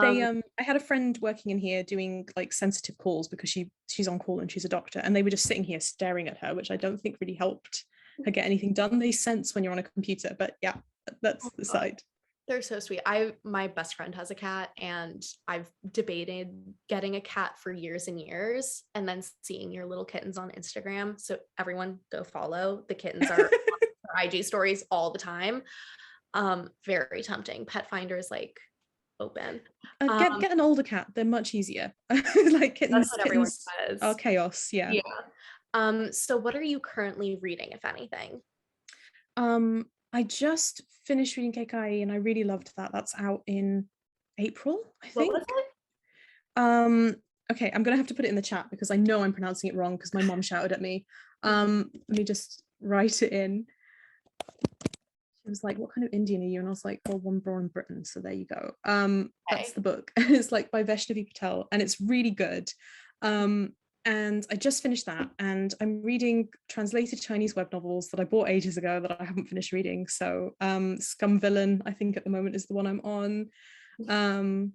They Um, I had a friend working in here doing like sensitive calls because she's on call and she's a doctor, and they were just sitting here staring at her, which I don't think really helped her get anything done. They sense when you're on a computer, but yeah, that's the side. they're so sweet. My best friend has a cat, and I've debated getting a cat for years and years, and then seeing your little kittens on Instagram. So everyone go follow. The kittens are on her IG stories all the time. Very tempting. Pet Finder is like open. Get an older cat. They're much easier. Like That's kittens, what everyone kittens are says. chaos. Yeah. Yeah. So what are you currently reading, if anything? I just finished reading KKI and I really loved that. That's out in April, I What think. was it? Um, okay, I'm gonna have to put it in the chat because I know I'm pronouncing it wrong because my mom shouted at me. Let me just write it in. She was like, "What kind of Indian are you?" And I was like, "Oh, one born in Britain." So there you go. That's Okay. the book. It's like by Vaishnavi Patel, and it's really good. And I just finished that, and I'm reading translated Chinese web novels that I bought ages ago that I haven't finished reading. So, Scum Villain, I think at the moment is the one I'm on. Um,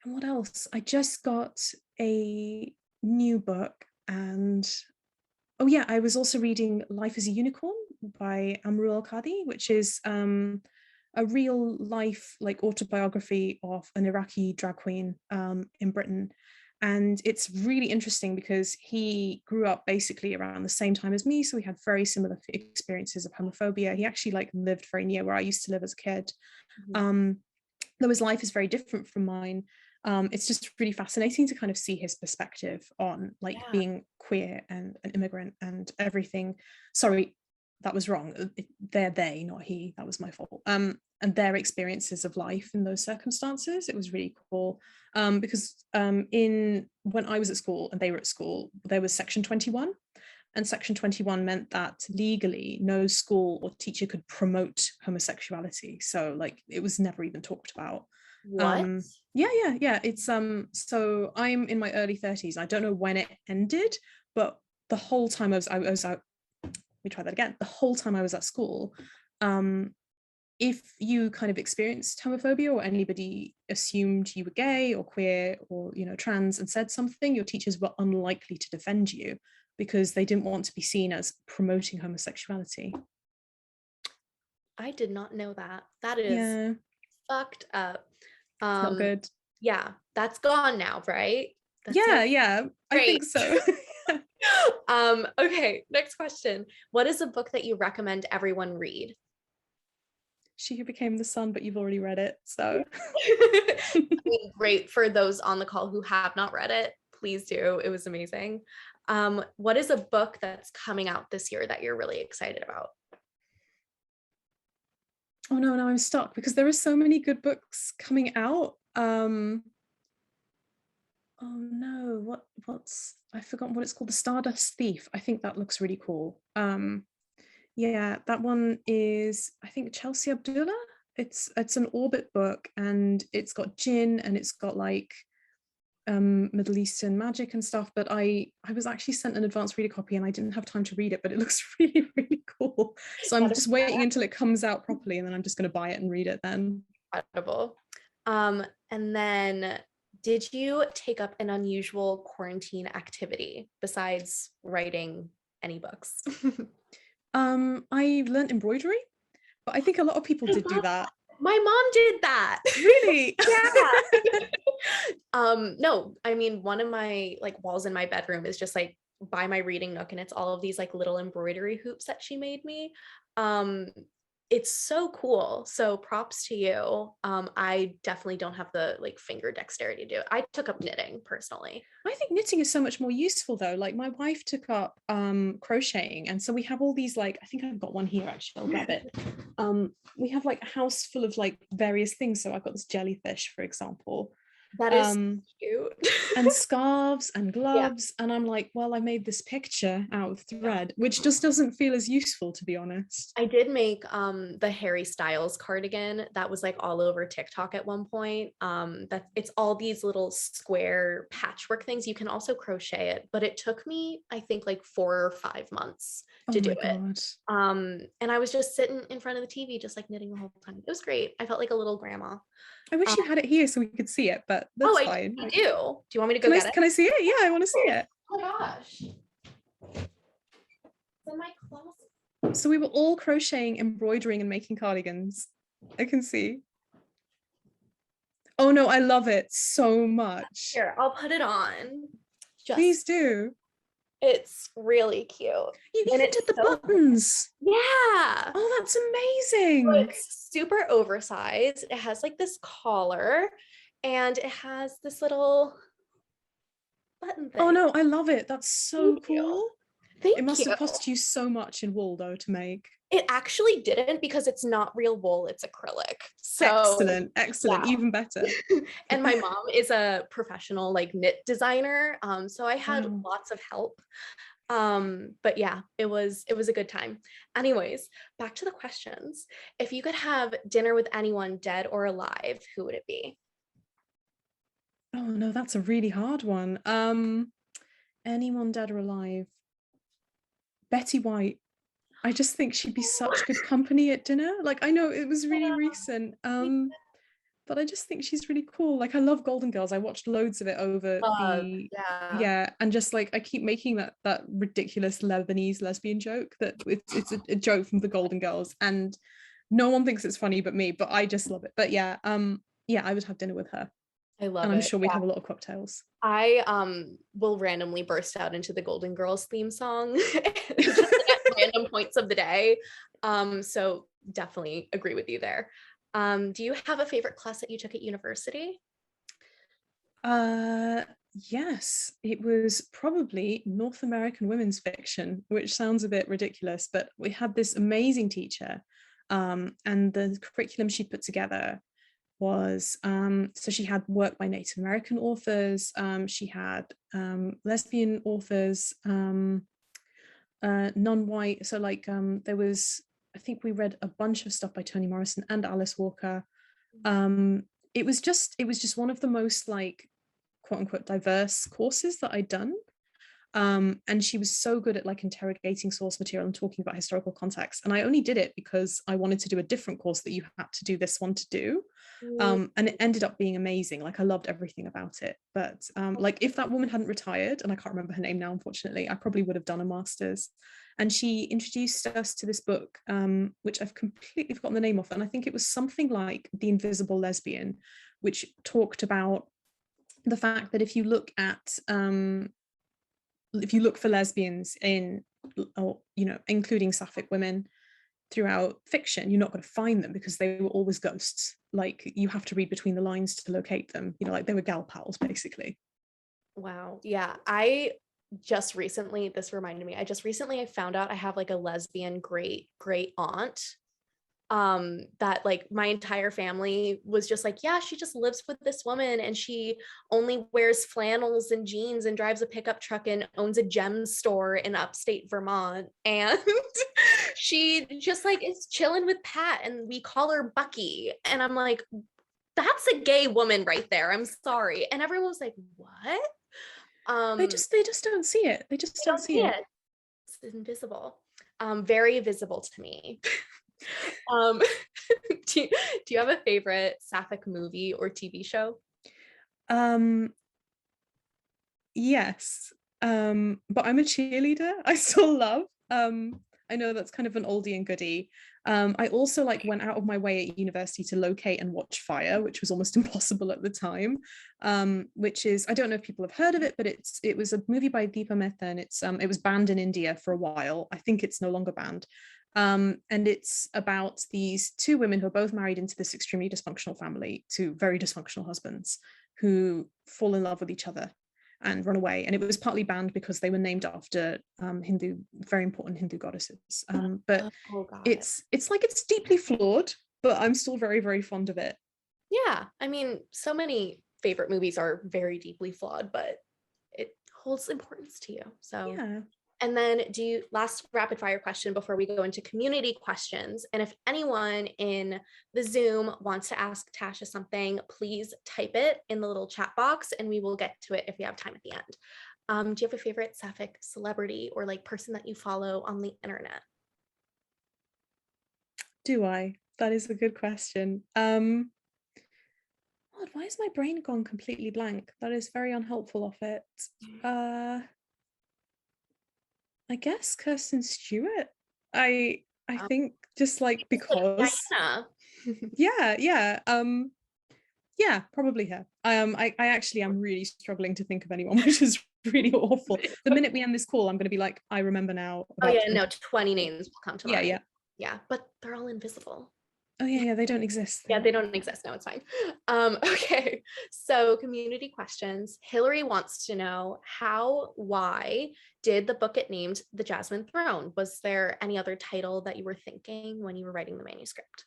and what else? I just got a new book, and oh yeah, I was also reading Life as a Unicorn by Amrul Al-Qadi, which is a real life like autobiography of an Iraqi drag queen in Britain. And it's really interesting because he grew up basically around the same time as me. So we had very similar experiences of homophobia. He actually like lived very near where I used to live as a kid. Mhm. Um, though his life is very different from mine. It's just really fascinating to kind of see his perspective on like Yeah. being queer and an immigrant and everything. Sorry, that was wrong. They're they, not he. That was my fault. And their experiences of life in those circumstances. It was really cool. Because in when I was at school and they were at school, there was Section 21, and Section 21 meant that legally no school or teacher could promote homosexuality. So like it was never even talked about. What? Yeah. It's so I'm in my early 30s. I don't know when it ended, but the whole time I was out, let me try that again. The whole time I was at school, if you kind of experienced homophobia or anybody assumed you were gay or queer or trans and said something, your teachers were unlikely to defend you because they didn't want to be seen as promoting homosexuality. I did not know that. That is Yeah, fucked up. it's not Um, good. yeah, that's gone now, right? That's so Yeah, I great. think so. Okay, next question. What is a book that you recommend everyone read? She Who Became the Sun, but you've already read it, so. I mean, great for those on the call who have not read it. Please do. It was amazing. What is a book that's coming out this year that you're really excited about? Oh no, now I'm stuck because there are so many good books coming out. Oh no, what's I've forgotten what it's called. The Stardust Thief. I think that looks really cool. Yeah, that one is, I think, Chelsea Abdullah. It's an Orbit book, and it's got jinn and it's got like Middle Eastern magic and stuff. But I was actually sent an advanced reader copy and I didn't have time to read it, but it looks really, really cool. So I'm That is just waiting until it comes out properly, and then I'm just going to buy it and read it then. incredible. And then did you take up an unusual quarantine activity besides writing any books? I learned embroidery, but I think a lot of people did do that. My mom did that. Really? Yeah. No, I mean, one of my like walls in my bedroom is just like by my reading nook, and it's all of these like little embroidery hoops that she made me. Um, it's so cool. So props to you. I definitely don't have the like finger dexterity to do it. I took up knitting personally. I think knitting is so much more useful though. Like my wife took up crocheting, and so we have all these, like, I think I've got one here actually, I'll grab it. We have like a house full of like various things. So I've got this jellyfish, for example. That is cute. And scarves and Yeah. gloves. And I'm like, well, I made this picture out of thread, which just doesn't feel as useful, to be honest. I did make the Harry Styles cardigan that was like all over TikTok at one point. That it's all these little square patchwork things. You can also crochet it, but it took me, I think, like 4 or 5 months Oh to do my it. God. And I was just sitting in front of the TV, just like knitting the whole time. It was great. I felt like a little grandma. I wish Um, you had it here so we could see it, but oh, that's I fine. do. Like, Do you want me to go get it? can I see it? Yeah, I want to see it. Oh my gosh. It's in my closet. So we were all crocheting, embroidering, and making cardigans. I can see. Oh no, I love it so much. Here, I'll put it on. Please do. It's really cute. You And even did the buttons. Yeah. Oh, that's So amazing. it's super oversized. It has like this collar and it has this little button thing. Oh no, I love it. That's so Thank you. cool. Thank It must you. have cost you so much in wool though to make. It actually didn't because it's not real wool, it's acrylic. So Excellent, yeah. even better. And my mom is a professional like knit designer. So I had Wow. lots of help. But yeah, it was a good time. Anyways, back to the questions. If you could have dinner with anyone dead or alive, who would it be? Oh no, that's a really hard one. Anyone dead or alive? Betty White. I just think she'd be such good company at dinner. Like I know it was really recent, but I just think she's really cool. Like I love Golden Girls. I watched loads of it over the Yeah. yeah, and just like I keep making that ridiculous Lebanese lesbian joke that it's a joke from the Golden Girls, and no one thinks it's funny but me. But I just love it. But yeah, I would have dinner with her, I love and I'm it. sure we'd have a lot of cocktails. I will randomly burst out into the Golden Girls theme song just at random points of the day. So definitely agree with you there. Do you have a favorite class that you took at university? Yes, it was probably North American women's fiction, which sounds a bit ridiculous, but we had this amazing teacher, and the curriculum she put together was so she had work by Native American authors, she had lesbian authors, non-white, so like there was, I think we read a bunch of stuff by Toni Morrison and Alice Walker. It was just one of the most like quote unquote diverse courses that I'd done. And she was so good at like interrogating source material and talking about historical context. And I only did it because I wanted to do a different course that you had to do this one to do. And it ended up being amazing. Like I loved everything about it. But like if that woman hadn't retired, and I can't remember her name now, unfortunately, I probably would have done a master's. And she introduced us to this book, which I've completely forgotten the name of. And I think it was something like The Invisible Lesbian, which talked about the fact that if you look for lesbians in, or including Sapphic women throughout fiction, you're not going to find them because they were always ghosts. Like you have to read between the lines to locate them, like they were gal pals basically. Wow. Yeah. This reminded me, I found out I have like a lesbian great aunt that like my entire family was just like, yeah, she just lives with this woman and she only wears flannels and jeans and drives a pickup truck and owns a gem store in upstate Vermont, and she just like is chilling with Pat and we call her Bucky, and I'm like, that's a gay woman right there, I'm sorry. And everyone was like, what? They just don't see it. They just don't see it. It's invisible. Very visible to me. Do you have a favorite Sapphic movie or TV show? Yes, but I'm a cheerleader. I still love. I know that's kind of an oldie and goodie. I also like went out of my way at university to locate and watch Fire, which was almost impossible at the time. Which is, I don't know if people have heard of it, but it was a movie by Deepa Mehta, and it was banned in India for a while. I think it's no longer banned. And it's about these two women who are both married into this extremely dysfunctional family to very dysfunctional husbands who fall in love with each other and run away. And it was partly banned because they were named after very important Hindu goddesses. But it's like it's deeply flawed, but I'm still very, very fond of it. Yeah, I mean, so many favorite movies are very deeply flawed, but it holds importance to you. So Yeah. and then last rapid fire question before we go into community questions. And if anyone in the Zoom wants to ask Tasha something, please type it in the little chat box and we will get to it if we have time at the end. Do you have a favorite Sapphic celebrity or like person that you follow on the internet? Do I? That is a good question. God, why has my brain gone completely blank? That is very unhelpful of it. I guess Kirsten Stewart. I think just like because Diana. yeah yeah, probably her. I actually am really struggling to think of anyone, which is really awful. The minute we end this call, I'm going to be like, I remember now. Oh yeah, no, 20 names will come to mind. Yeah. Yeah, but they're all invisible. Oh yeah, they don't exist. Yeah, they don't exist. No, it's fine. Okay, so community questions. Hillary wants to know why did the book get named The Jasmine Throne? Was there any other title that you were thinking when you were writing the manuscript?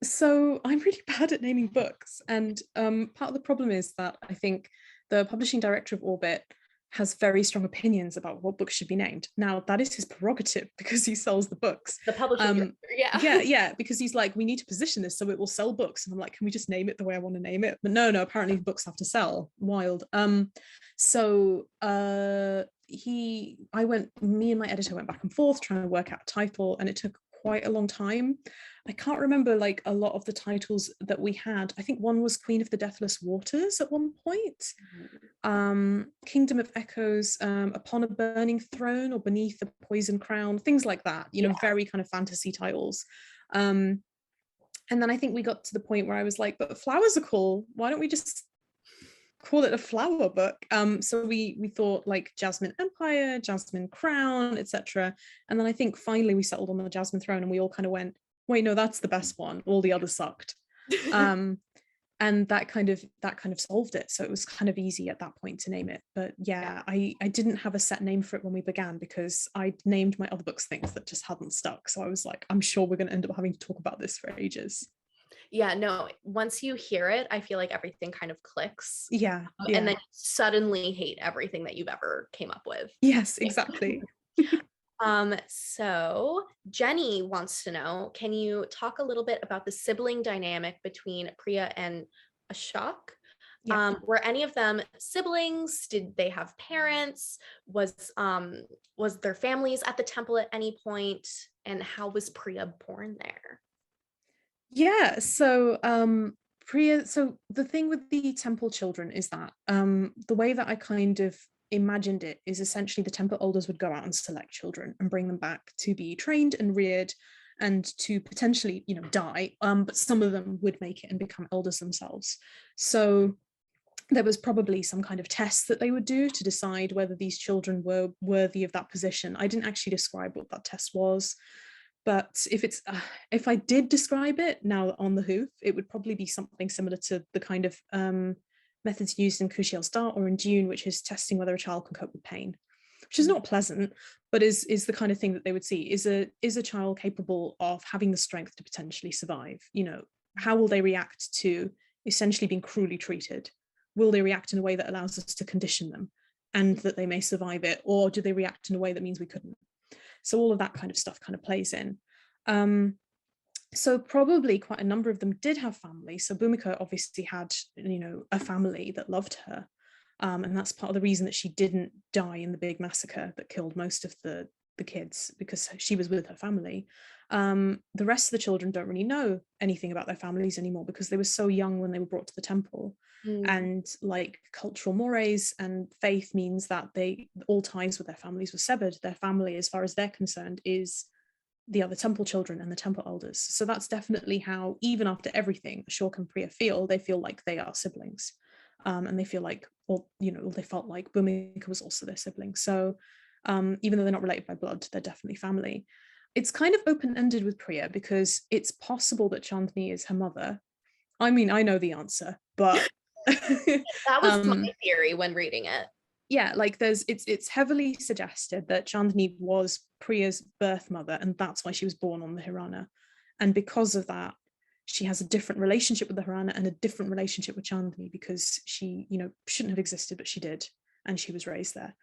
So I'm really bad at naming books, and part of the problem is that I think the publishing director of Orbit has very strong opinions about what books should be named. Now that is his prerogative because he sells the books. The publishing director, yeah, because he's like, we need to position this so it will sell books, and I'm like, can we just name it the way I want to name it? But no, apparently books have to sell. Wild. So me and my editor went back and forth trying to work out a title, and it took quite a long time. I can't remember like a lot of the titles that we had. I think one was Queen of the Deathless Waters at one point. Kingdom of Echoes, Upon a Burning Throne, or Beneath the Poison Crown, things like that, very kind of fantasy titles. And then I think we got to the point where I was like, but flowers are cool. Why don't we just call it a flower book? So we thought like Jasmine Empire, Jasmine Crown, etc. And then I think finally we settled on the Jasmine Throne, and we all kind of went, wait, no, that's the best one. All the others sucked. And that kind of solved it. So it was kind of easy at that point to name it. But yeah. I didn't have a set name for it when we began because I named my other books things that just hadn't stuck. So I was like, I'm sure we're going to end up having to talk about this for ages. Yeah, no, once you hear it, I feel like everything kind of clicks. Yeah. And then you suddenly hate everything that you've ever came up with. Yes, exactly. So Jenny wants to know, can you talk a little bit about the sibling dynamic between Priya and Ashok? Yeah. Were any of them siblings? Did they have parents? Was their families at the temple at any point? And how was Priya born there? Yeah, so Priya, so the thing with the temple children is that the way that I kind of imagined it is essentially the temple elders would go out and select children and bring them back to be trained and reared and to potentially die, but some of them would make it and become elders themselves. So there was probably some kind of test that they would do to decide whether these children were worthy of that position. I didn't actually describe what that test was, but if I did describe it now on the hoof, it would probably be something similar to the kind of methods used in Kushiel's Start or in Dune, which is testing whether a child can cope with pain, which is not pleasant, but is the kind of thing that they would see. Is a child capable of having the strength to potentially survive? How will they react to essentially being cruelly treated? Will they react in a way that allows us to condition them and that they may survive it, or do they react in a way that means we couldn't? So all of that kind of stuff kind of plays in. So probably quite a number of them did have families. So Bhumika obviously had, a family that loved her. And that's part of the reason that she didn't die in the big massacre that killed most of the kids, because she was with her family. The rest of the children don't really know anything about their families anymore because they were so young when they were brought to the temple. And like cultural mores and faith means that all ties with their families were severed. Their family, as far as they're concerned, is the other temple children and the temple elders. So that's definitely how, even after everything, Ashok and Priya feel. They feel like they are siblings, and they feel like, they felt like Bhumika was also their sibling. So even though they're not related by blood, they're definitely family. It's kind of open-ended with Priya because it's possible that Chandni is her mother. I mean, I know the answer, but that was my theory when reading it. Yeah, like it's heavily suggested that Chandni was Priya's birth mother, and that's why she was born on the Hirana. And because of that, she has a different relationship with the Harana and a different relationship with Chandni because she, shouldn't have existed, but she did, and she was raised there.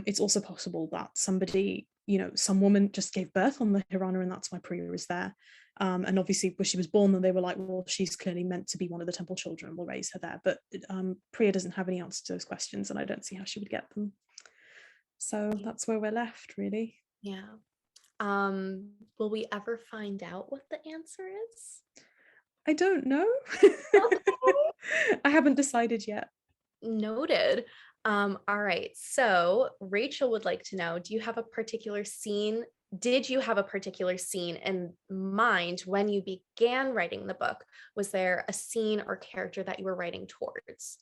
It's also possible that somebody, some woman just gave birth on the Hirana, and that's why Priya is there. And obviously, when she was born, then they were like, well, she's clearly meant to be one of the temple children, we'll raise her there. But Priya doesn't have any answers to those questions, and I don't see how she would get them. So that's where we're left, really. Yeah. Will we ever find out what the answer is? I don't know. I haven't decided yet. Noted. All right. So Rachel would like to know, did you have a particular scene in mind when you began writing the book? Was there a scene or character that you were writing towards?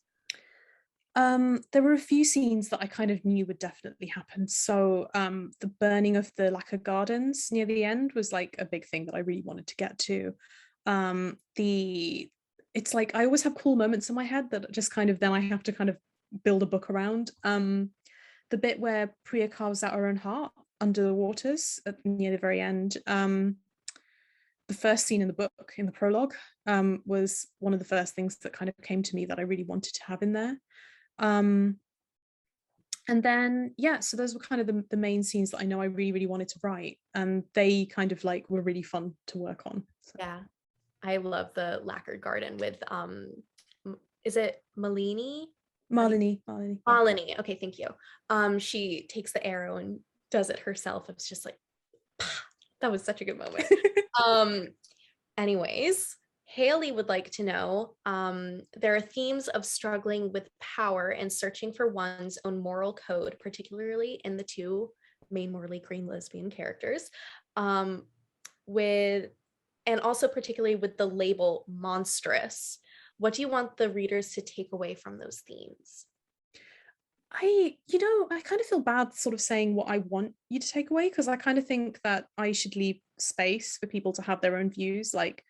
There were a few scenes that I kind of knew would definitely happen. So the burning of the lacquer gardens near the end was like a big thing that I really wanted to get to. It's like I always have cool moments in my head that just kind of then I have to kind of build a book around. The bit where Priya carves out her own heart under the waters near the very end. The first scene in the book, in the prologue, was one of the first things that kind of came to me that I really wanted to have in there. And then, so those were kind of the main scenes that I know I really, really wanted to write. And they kind of like were really fun to work on. So. Yeah. I love the lacquered garden with, is it Malini? Malini. Malini. Okay, thank you. She takes the arrow and does it herself. It's just like, that was such a good moment. Anyways, Haley would like to know, there are themes of struggling with power and searching for one's own moral code, particularly in the two main morally green lesbian characters, and also particularly with the label monstrous. What do you want the readers to take away from those themes? I kind of feel bad sort of saying what I want you to take away, because I kind of think that I should leave space for people to have their own views. Like,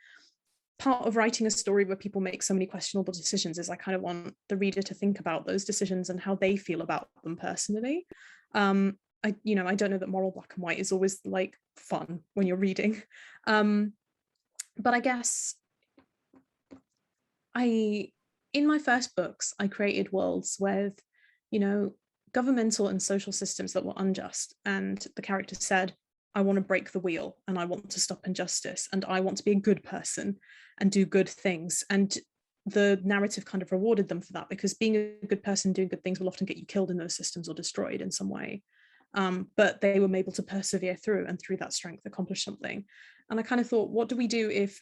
part of writing a story where people make so many questionable decisions is I kind of want the reader to think about those decisions and how they feel about them personally. I don't know that moral black and white is always like fun when you're reading. But I guess in my first books, I created worlds with, governmental and social systems that were unjust. And the character said, I want to break the wheel and I want to stop injustice and I want to be a good person and do good things. And the narrative kind of rewarded them for that, because being a good person, doing good things will often get you killed in those systems or destroyed in some way. But they were able to persevere through, and through that strength accomplish something. And I kind of thought, what do we do if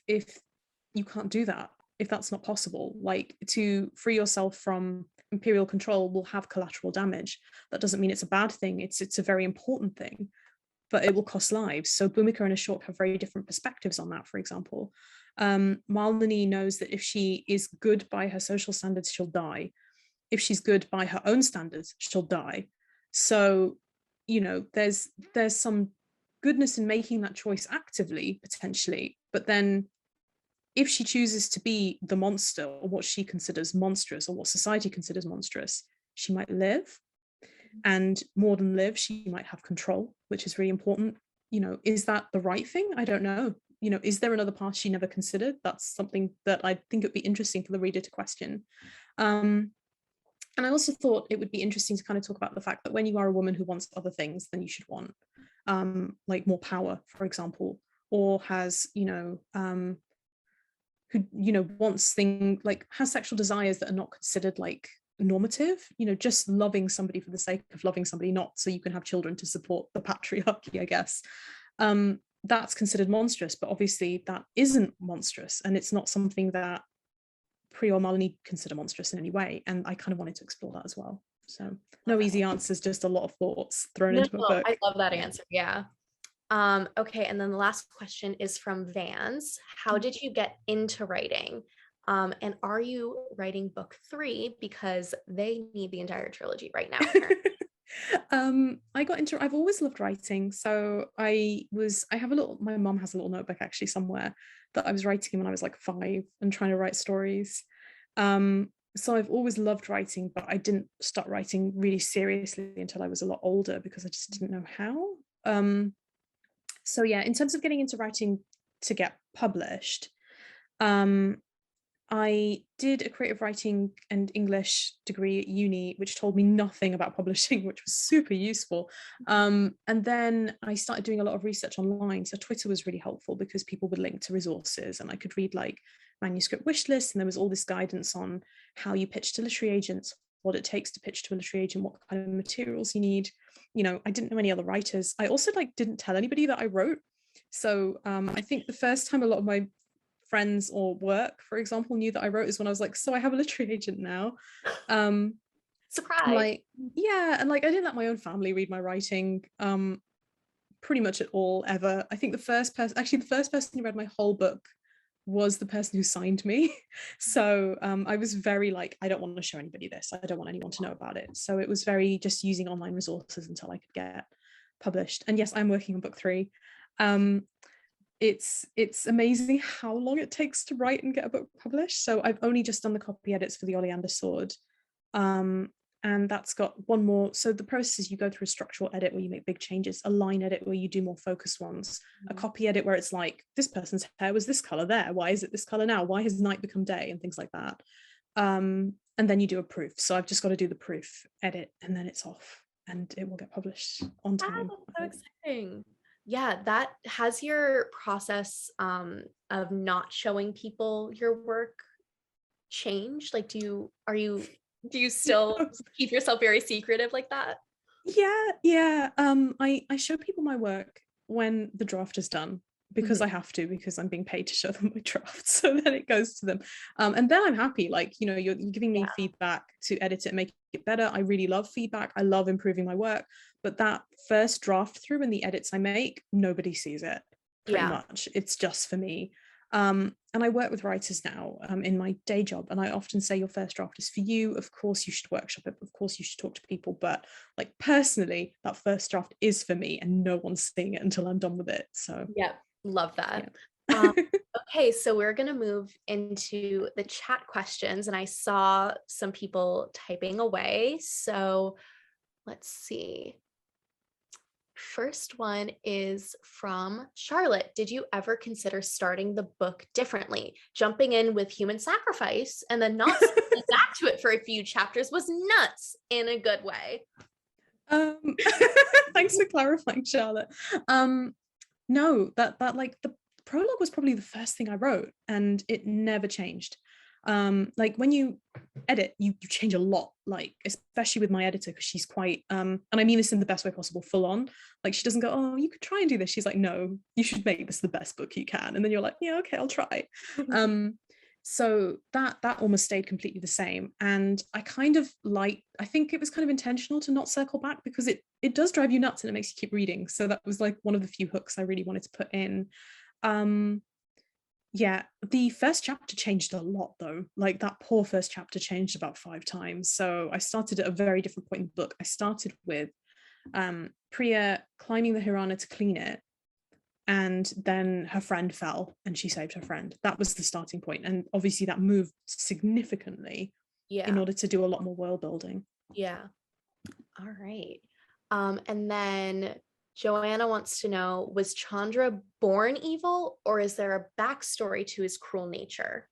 you can't do that? If that's not possible? Like, to free yourself from imperial control will have collateral damage. That doesn't mean it's a bad thing. It's a very important thing, but it will cost lives. So Bhumika and Ashok have very different perspectives on that, for example. Malini knows that if she is good by her social standards, she'll die. If she's good by her own standards, she'll die. So, there's some goodness in making that choice actively, potentially, but then if she chooses to be the monster, or what she considers monstrous, or what society considers monstrous, she might live. And more than live, she might have control, which is really important. Is that the right thing? I don't know. Is there another path she never considered? That's something that I think it would be interesting for the reader to question. And I also thought it would be interesting to kind of talk about the fact that when you are a woman who wants other things than you should want, like more power, for example, or has, who wants things like has sexual desires that are not considered like normative, just loving somebody for the sake of loving somebody, not so you can have children to support the patriarchy, I guess, that's considered monstrous. But obviously that isn't monstrous, and it's not something that Priya or Malini consider monstrous in any way. And I kind of wanted to explore that as well. So no easy answers, just a lot of thoughts thrown into a book. I love that answer. Yeah. Okay, and then the last question is from Vans. How did you get into writing? And are you writing book 3? Because they need the entire trilogy right now. I've always loved writing. So my mom has a little notebook actually somewhere that I was writing when I was like 5 and trying to write stories. So I've always loved writing, but I didn't start writing really seriously until I was a lot older because I just didn't know how. So yeah, in terms of getting into writing to get published, I did a creative writing and English degree at uni, which told me nothing about publishing, which was super useful. And then I started doing a lot of research online. So Twitter was really helpful because people would link to resources and I could read like manuscript wish lists. And there was all this guidance on how you pitch to literary agents, what it takes to pitch to a literary agent, what kind of materials you need. You know, I didn't know any other writers. I also like didn't tell anybody that I wrote. So I think the first time a lot of my friends or work, for example, knew that I wrote is when I was like, so I have a literary agent now. Surprise. Like, yeah, and like I didn't let my own family read my writing pretty much at all ever. I think the first person who read my whole book was the person who signed me. So I was very like, I don't want to show anybody this. I don't want anyone to know about it. So it was very just using online resources until I could get published. And yes, I'm working on book 3. It's amazing how long it takes to write and get a book published. So I've only just done the copy edits for the Oleander Sword, and that's got one more. So the process is you go through a structural edit where you make big changes, a line edit where you do more focused ones, a copy edit where it's like, this person's hair was this color there, why is it this color now, why has night become day, and things like that. And then you do a proof. So I've just got to do the proof edit and then it's off and it will get published on time. That's so exciting. Yeah, that has your process of not showing people your work changed? Like, do you still keep yourself very secretive like that? Yeah. I show people my work when the draft is done because I have to, because I'm being paid to show them my draft. So then it goes to them. And then I'm happy, like, you know, you're giving me feedback to edit it, make it better. I really love feedback. I love improving my work. But that first draft through and the edits I make, nobody sees it pretty much. It's just for me. And I work with writers now in my day job, and I often say your first draft is for you. Of course you should workshop it, of course you should talk to people, but like personally that first draft is for me and no one's seeing it until I'm done with it. So love that. Okay, so we're gonna move into the chat questions, and I saw some people typing away, so let's see. First one is from Charlotte. Did you ever consider starting the book differently? Jumping in with human sacrifice and then not going back to it for a few chapters was nuts in a good way. Thanks for clarifying, Charlotte. No, that like the prologue was probably the first thing I wrote and it never changed. Like when you edit, you change a lot, like especially with my editor, because she's quite and I mean this in the best way possible, full on. Like she doesn't go, oh, you could try and do this. She's like, no, you should make this the best book you can. And then you're like, yeah, okay, I'll try. So that almost stayed completely the same. And I kind of like, I think it was kind of intentional to not circle back because it does drive you nuts and it makes you keep reading. So that was like one of the few hooks I really wanted to put in. Yeah, the first chapter changed a lot though. Like that poor first chapter changed about 5 times. So I started at a very different point in the book. I started with Priya climbing the Hirana to clean it, and then her friend fell and she saved her friend. That was the starting point. And obviously that moved significantly in order to do a lot more world building. Yeah. All right. And then Joanna wants to know, was Chandra born evil or is there a backstory to his cruel nature?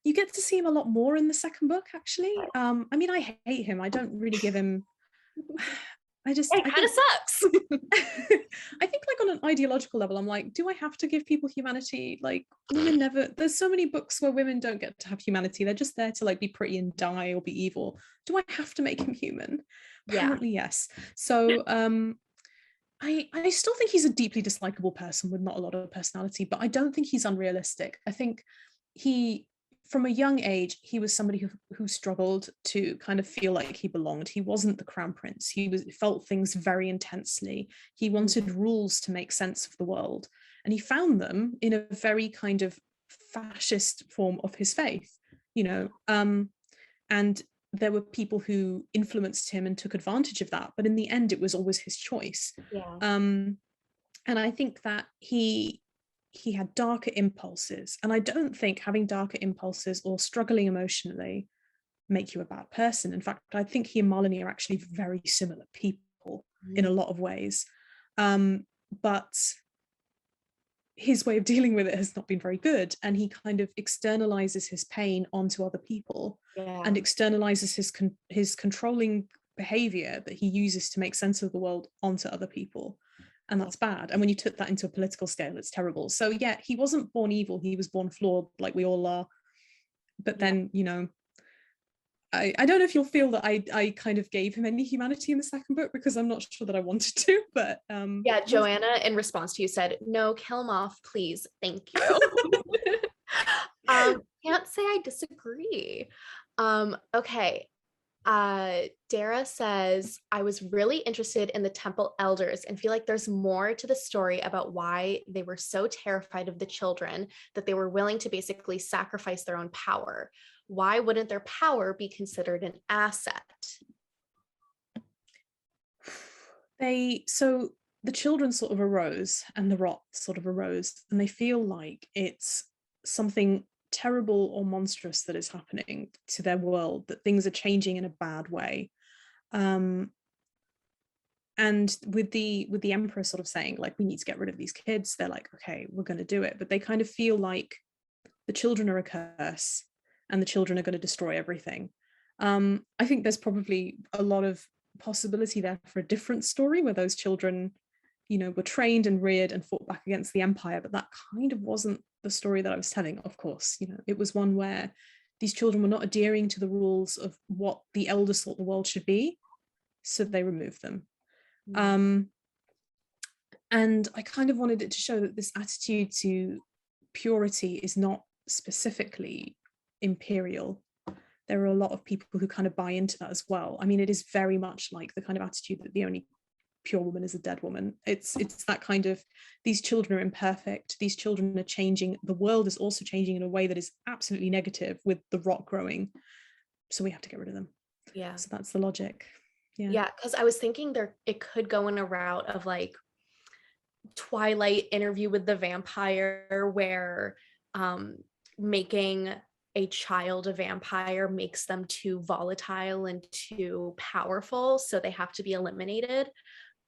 You get to see him a lot more in the second book, actually. I mean, I hate him. I don't really give him... It kind of sucks. I think like on an ideological level, I'm like, do I have to give people humanity? Like women never... There's so many books where women don't get to have humanity. They're just there to like be pretty and die or be evil. Do I have to make him human? Apparently, yes. So I still think he's a deeply dislikable person with not a lot of personality, but I don't think he's unrealistic. I think from a young age, he was somebody who struggled to kind of feel like he belonged. He wasn't the crown prince. He felt things very intensely. He wanted rules to make sense of the world, and he found them in a very kind of fascist form of his faith, you know, and there were people who influenced him and took advantage of that, but in the end it was always his choice. And I think that he had darker impulses, and I don't think having darker impulses or struggling emotionally make you a bad person. In fact, I think he and Malini are actually very similar people in a lot of ways, but his way of dealing with it has not been very good, and he kind of externalizes his pain onto other people, and externalizes his controlling behavior that he uses to make sense of the world onto other people, and that's bad. And when you took that into a political scale, it's terrible. So yeah, he wasn't born evil, he was born flawed, like we all are. But then, you know, I don't know if you'll feel that I kind of gave him any humanity in the second book, because I'm not sure that I wanted to, but yeah, Joanna, in response to you, said, no, kill him off, please. Thank you. Can't say I disagree. Okay. Dara says, I was really interested in the temple elders and feel like there's more to the story about why they were so terrified of the children that they were willing to basically sacrifice their own power. Why wouldn't their power be considered an asset? So the children sort of arose, and the rot sort of arose, and they feel like it's something terrible or monstrous that is happening to their world, that things are changing in a bad way. And with the emperor sort of saying, like, we need to get rid of these kids, they're like, okay, we're going to do it. But they kind of feel like the children are a curse, and the children are going to destroy everything. I think there's probably a lot of possibility there for a different story, where those children, you know, were trained and reared and fought back against the empire. But that kind of wasn't the story that I was telling. Of course, you know, it was one where these children were not adhering to the rules of what the elders thought the world should be, so they removed them. And I kind of wanted it to show that this attitude to purity is not specifically imperial. There are a lot of people who kind of buy into that as well. I mean, it is very much like the kind of attitude that the only pure woman is a dead woman. It's that kind of, these children are imperfect, these children are changing, the world is also changing in a way that is absolutely negative with the rot growing, so we have to get rid of them. Yeah, so that's the logic. Yeah, because I was thinking it could go in a route of like Twilight Interview with the Vampire, where making a child a vampire makes them too volatile and too powerful, so they have to be eliminated.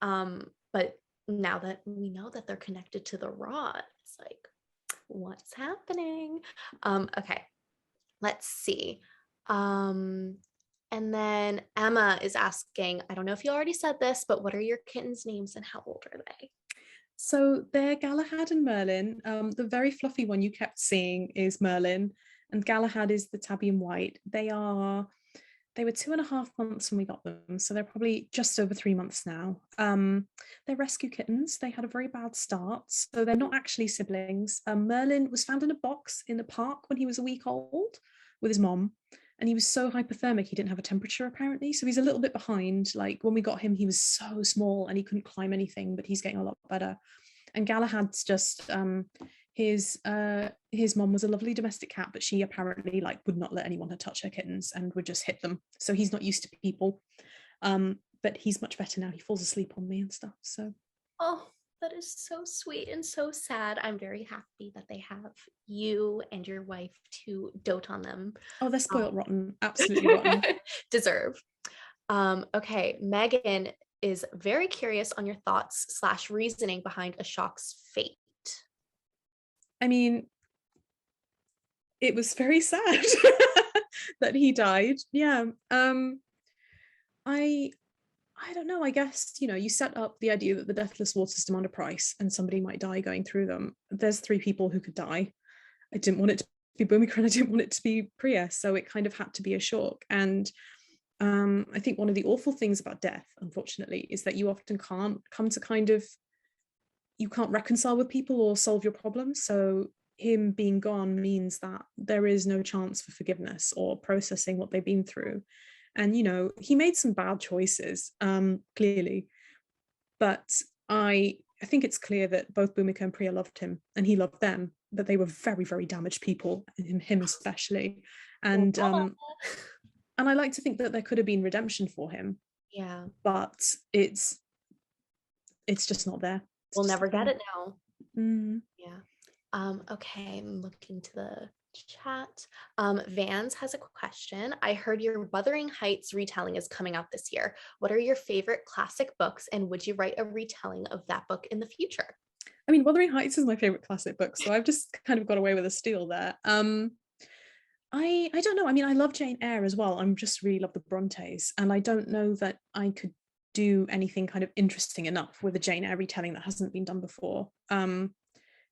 But now that we know that they're connected to the rot, it's like, what's happening? Okay, let's see. And then Emma is asking, I don't know if you already said this, but what are your kittens' names and how old are they? So they're Galahad and Merlin. The very fluffy one you kept seeing is Merlin, and Galahad is the tabby and white. They were 2.5 months when we got them, so they're probably just over 3 months now. They're rescue kittens. They had a very bad start, so they're not actually siblings. Merlin was found in a box in the park when he was a week old with his mom, and he was so hypothermic he didn't have a temperature apparently, so he's a little bit behind. Like when we got him, he was so small and he couldn't climb anything, but he's getting a lot better. And Galahad's just his mom was a lovely domestic cat, but she apparently like would not let anyone touch her kittens and would just hit them, so he's not used to people. But he's much better now. He falls asleep on me and stuff. So that is so sweet and so sad. I'm very happy that they have you and your wife to dote on them. They're spoiled rotten, absolutely rotten. Deserve. Okay, Megan is very curious on your thoughts / reasoning behind Ashok's fate. I mean, it was very sad that he died. Yeah. I don't know. I guess, you know, you set up the idea that the deathless waters demand a price and somebody might die going through them. There's 3 people who could die. I didn't want it to be Bhumika and I didn't want it to be Priya, so it kind of had to be Ashok. And I think one of the awful things about death, unfortunately, is that you often can't come to kind of, you can't reconcile with people or solve your problems. So him being gone means that there is no chance for forgiveness or processing what they've been through. And, you know, he made some bad choices, clearly. But I think it's clear that both Bhumika and Priya loved him and he loved them, but they were very, very damaged people, him especially. And I like to think that there could have been redemption for him. Yeah. But it's just not there. We'll never get it now. Yeah. Okay, I'm looking to the chat. Vans has a question. I heard your Wuthering Heights retelling is coming out this year. What are your favorite classic books, and would you write a retelling of that book in the future? I mean, Wuthering Heights is my favorite classic book, so I've just kind of got away with a steal there. I don't know. I mean, I love Jane Eyre as well. I'm just really love the Brontes, and I don't know that I could do anything kind of interesting enough with a Jane Eyre retelling that hasn't been done before.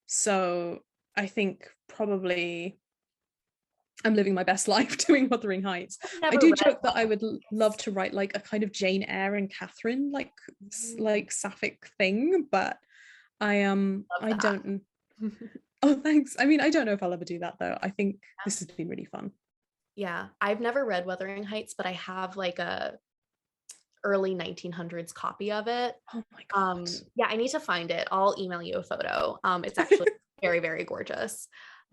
So I think probably I'm living my best life doing Wuthering Heights. I do joke that I would love to write like a kind of Jane Eyre and Catherine like Sapphic thing, but I don't. Oh, thanks. I mean, I don't know if I'll ever do that though. I think this has been really fun. Yeah, I've never read Wuthering Heights, but I have like a early 1900s copy of it. Oh my God. Yeah, I need to find it. I'll email you a photo. It's actually very, very gorgeous.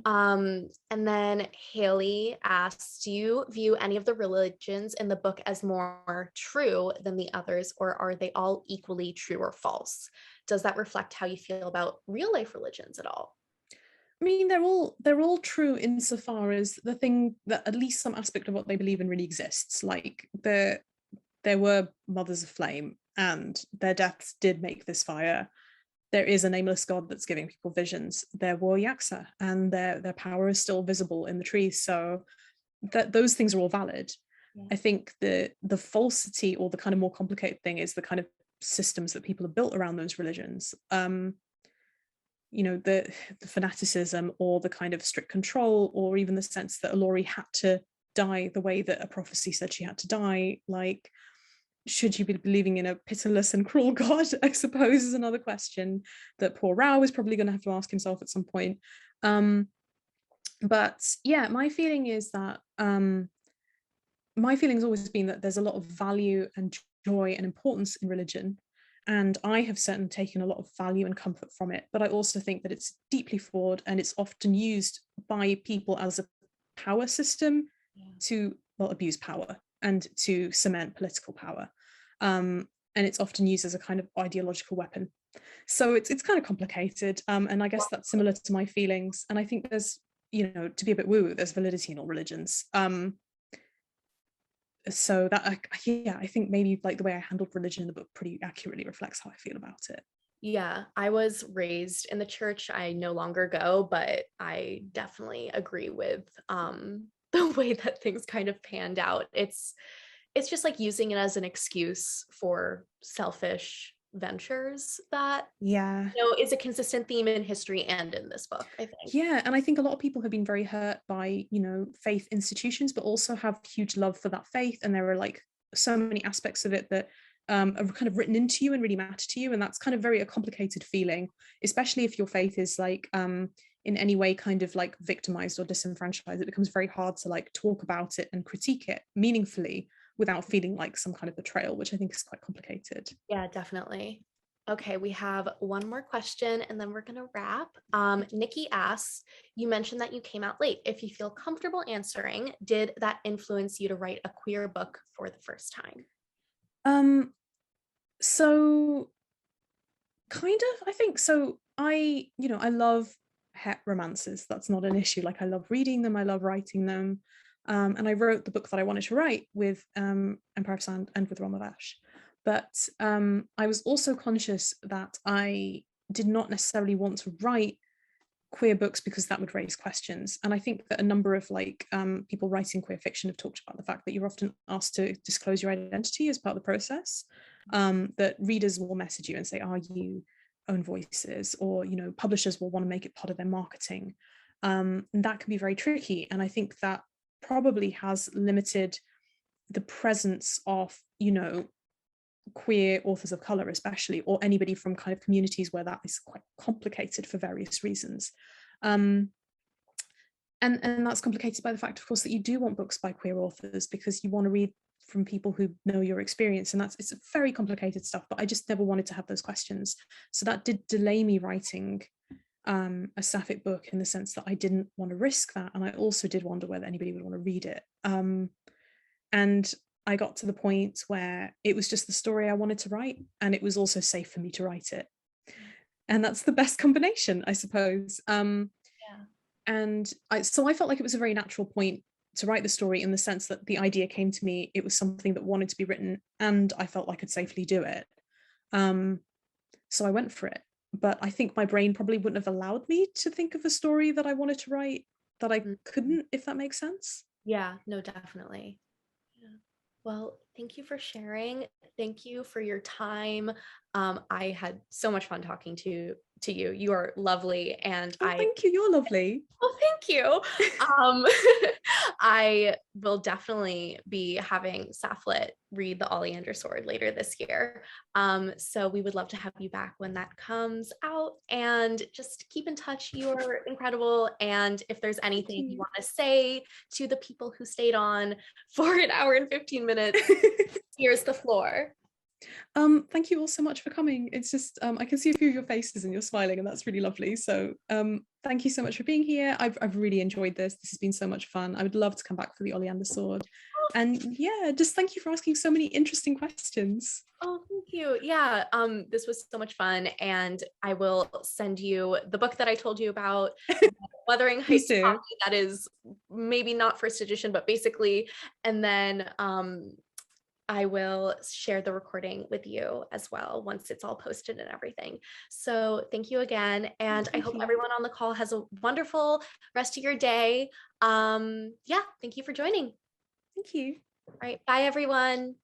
And then Haley asks, do you view any of the religions in the book as more true than the others, or are they all equally true or false? Does that reflect how you feel about real life religions at all? I mean, they're all true insofar as the thing that at least some aspect of what they believe in really exists. Like there were mothers of flame, and their deaths did make this fire. There is a nameless god that's giving people visions. There were Yaksa, and their power is still visible in the trees. So that those things are all valid. Yeah. I think the falsity, or the kind of more complicated thing, is the kind of systems that people have built around those religions. You know, the fanaticism, or the kind of strict control, or even the sense that Ilori had to die the way that a prophecy said she had to die. Like, should you be believing in a pitiless and cruel god, I suppose, is another question that poor Rao is probably going to have to ask himself at some point. But yeah, my feeling is that my feeling's always been that there's a lot of value and joy and importance in religion, and I have certainly taken a lot of value and comfort from it. But I also think that it's deeply flawed, and it's often used by people as a power system to, well, abuse power and to cement political power. And it's often used as a kind of ideological weapon. So it's kind of complicated. And I guess that's similar to my feelings. And I think there's, you know, to be a bit woo, there's validity in all religions. So that, I think maybe like the way I handled religion in the book pretty accurately reflects how I feel about it. Yeah, I was raised in the church. I no longer go, but I definitely agree with the way that things kind of panned out. It's just like using it as an excuse for selfish ventures that, yeah, you know, is a consistent theme in history and in this book, I think. Yeah, and I think a lot of people have been very hurt by, you know, faith institutions, but also have huge love for that faith. And there are like so many aspects of it that are kind of written into you and really matter to you. And that's kind of very a complicated feeling, especially if your faith is like in any way kind of like victimized or disenfranchised. It becomes very hard to like talk about it and critique it meaningfully without feeling like some kind of betrayal, which I think is quite complicated. Yeah, definitely. Okay, we have one more question and then we're going to wrap. Nikki asks, you mentioned that you came out late. If you feel comfortable answering, did that influence you to write a queer book for the first time? So kind of, I think so. I love het romances. That's not an issue. Like, I love reading them, I love writing them. And I wrote the book that I wanted to write with Empire of Sand and with Realm of Ash. But I was also conscious that I did not necessarily want to write queer books because that would raise questions. And I think that a number of like people writing queer fiction have talked about the fact that you're often asked to disclose your identity as part of the process. That readers will message you and say, are you own voices? Or, you know, publishers will want to make it part of their marketing. And that can be very tricky. And I think that probably has limited the presence of, you know, queer authors of color, especially, or anybody from kind of communities where that is quite complicated for various reasons. And that's complicated by the fact, of course, that you do want books by queer authors because you want to read from people who know your experience, and it's very complicated stuff. But I just never wanted to have those questions, so that did delay me writing a Sapphic book, in the sense that I didn't want to risk that, and I also did wonder whether anybody would want to read it. And I got to the point where it was just the story I wanted to write, and it was also safe for me to write it. And that's the best combination, I suppose. And so I felt like it was a very natural point to write the story, in the sense that the idea came to me, it was something that wanted to be written, and I felt like I could safely do it. So I went for it. but I think my brain probably wouldn't have allowed me to think of a story that I wanted to write that I couldn't, if that makes sense. Yeah, no, definitely. Yeah. Well, thank you for sharing. Thank you for your time. I had so much fun talking to you. You are lovely, and Oh, thank you. You're lovely. oh, thank you. I will definitely be having Sapph-Lit read the Oleander Sword later this year. So we would love to have you back when that comes out, and just keep in touch. You're incredible. And if there's anything you want to say to the people who stayed on for an hour and 15 minutes, here's the floor. Thank you all so much for coming. It's just I can see a few of your faces and you're smiling, and that's really lovely. So thank you so much for being here. I've really enjoyed this. This has been so much fun. I would love to come back for the Oleander Sword. And yeah, just thank you for asking so many interesting questions. Oh, thank you. Yeah, this was so much fun, and I will send you the book that I told you about, Wuthering Heights Coffee, that is maybe not first edition, but basically, and then I will share the recording with you as well once it's all posted and everything. So thank you again. And I hope everyone on the call has a wonderful rest of your day. Yeah, thank you for joining. Thank you. All right, bye everyone.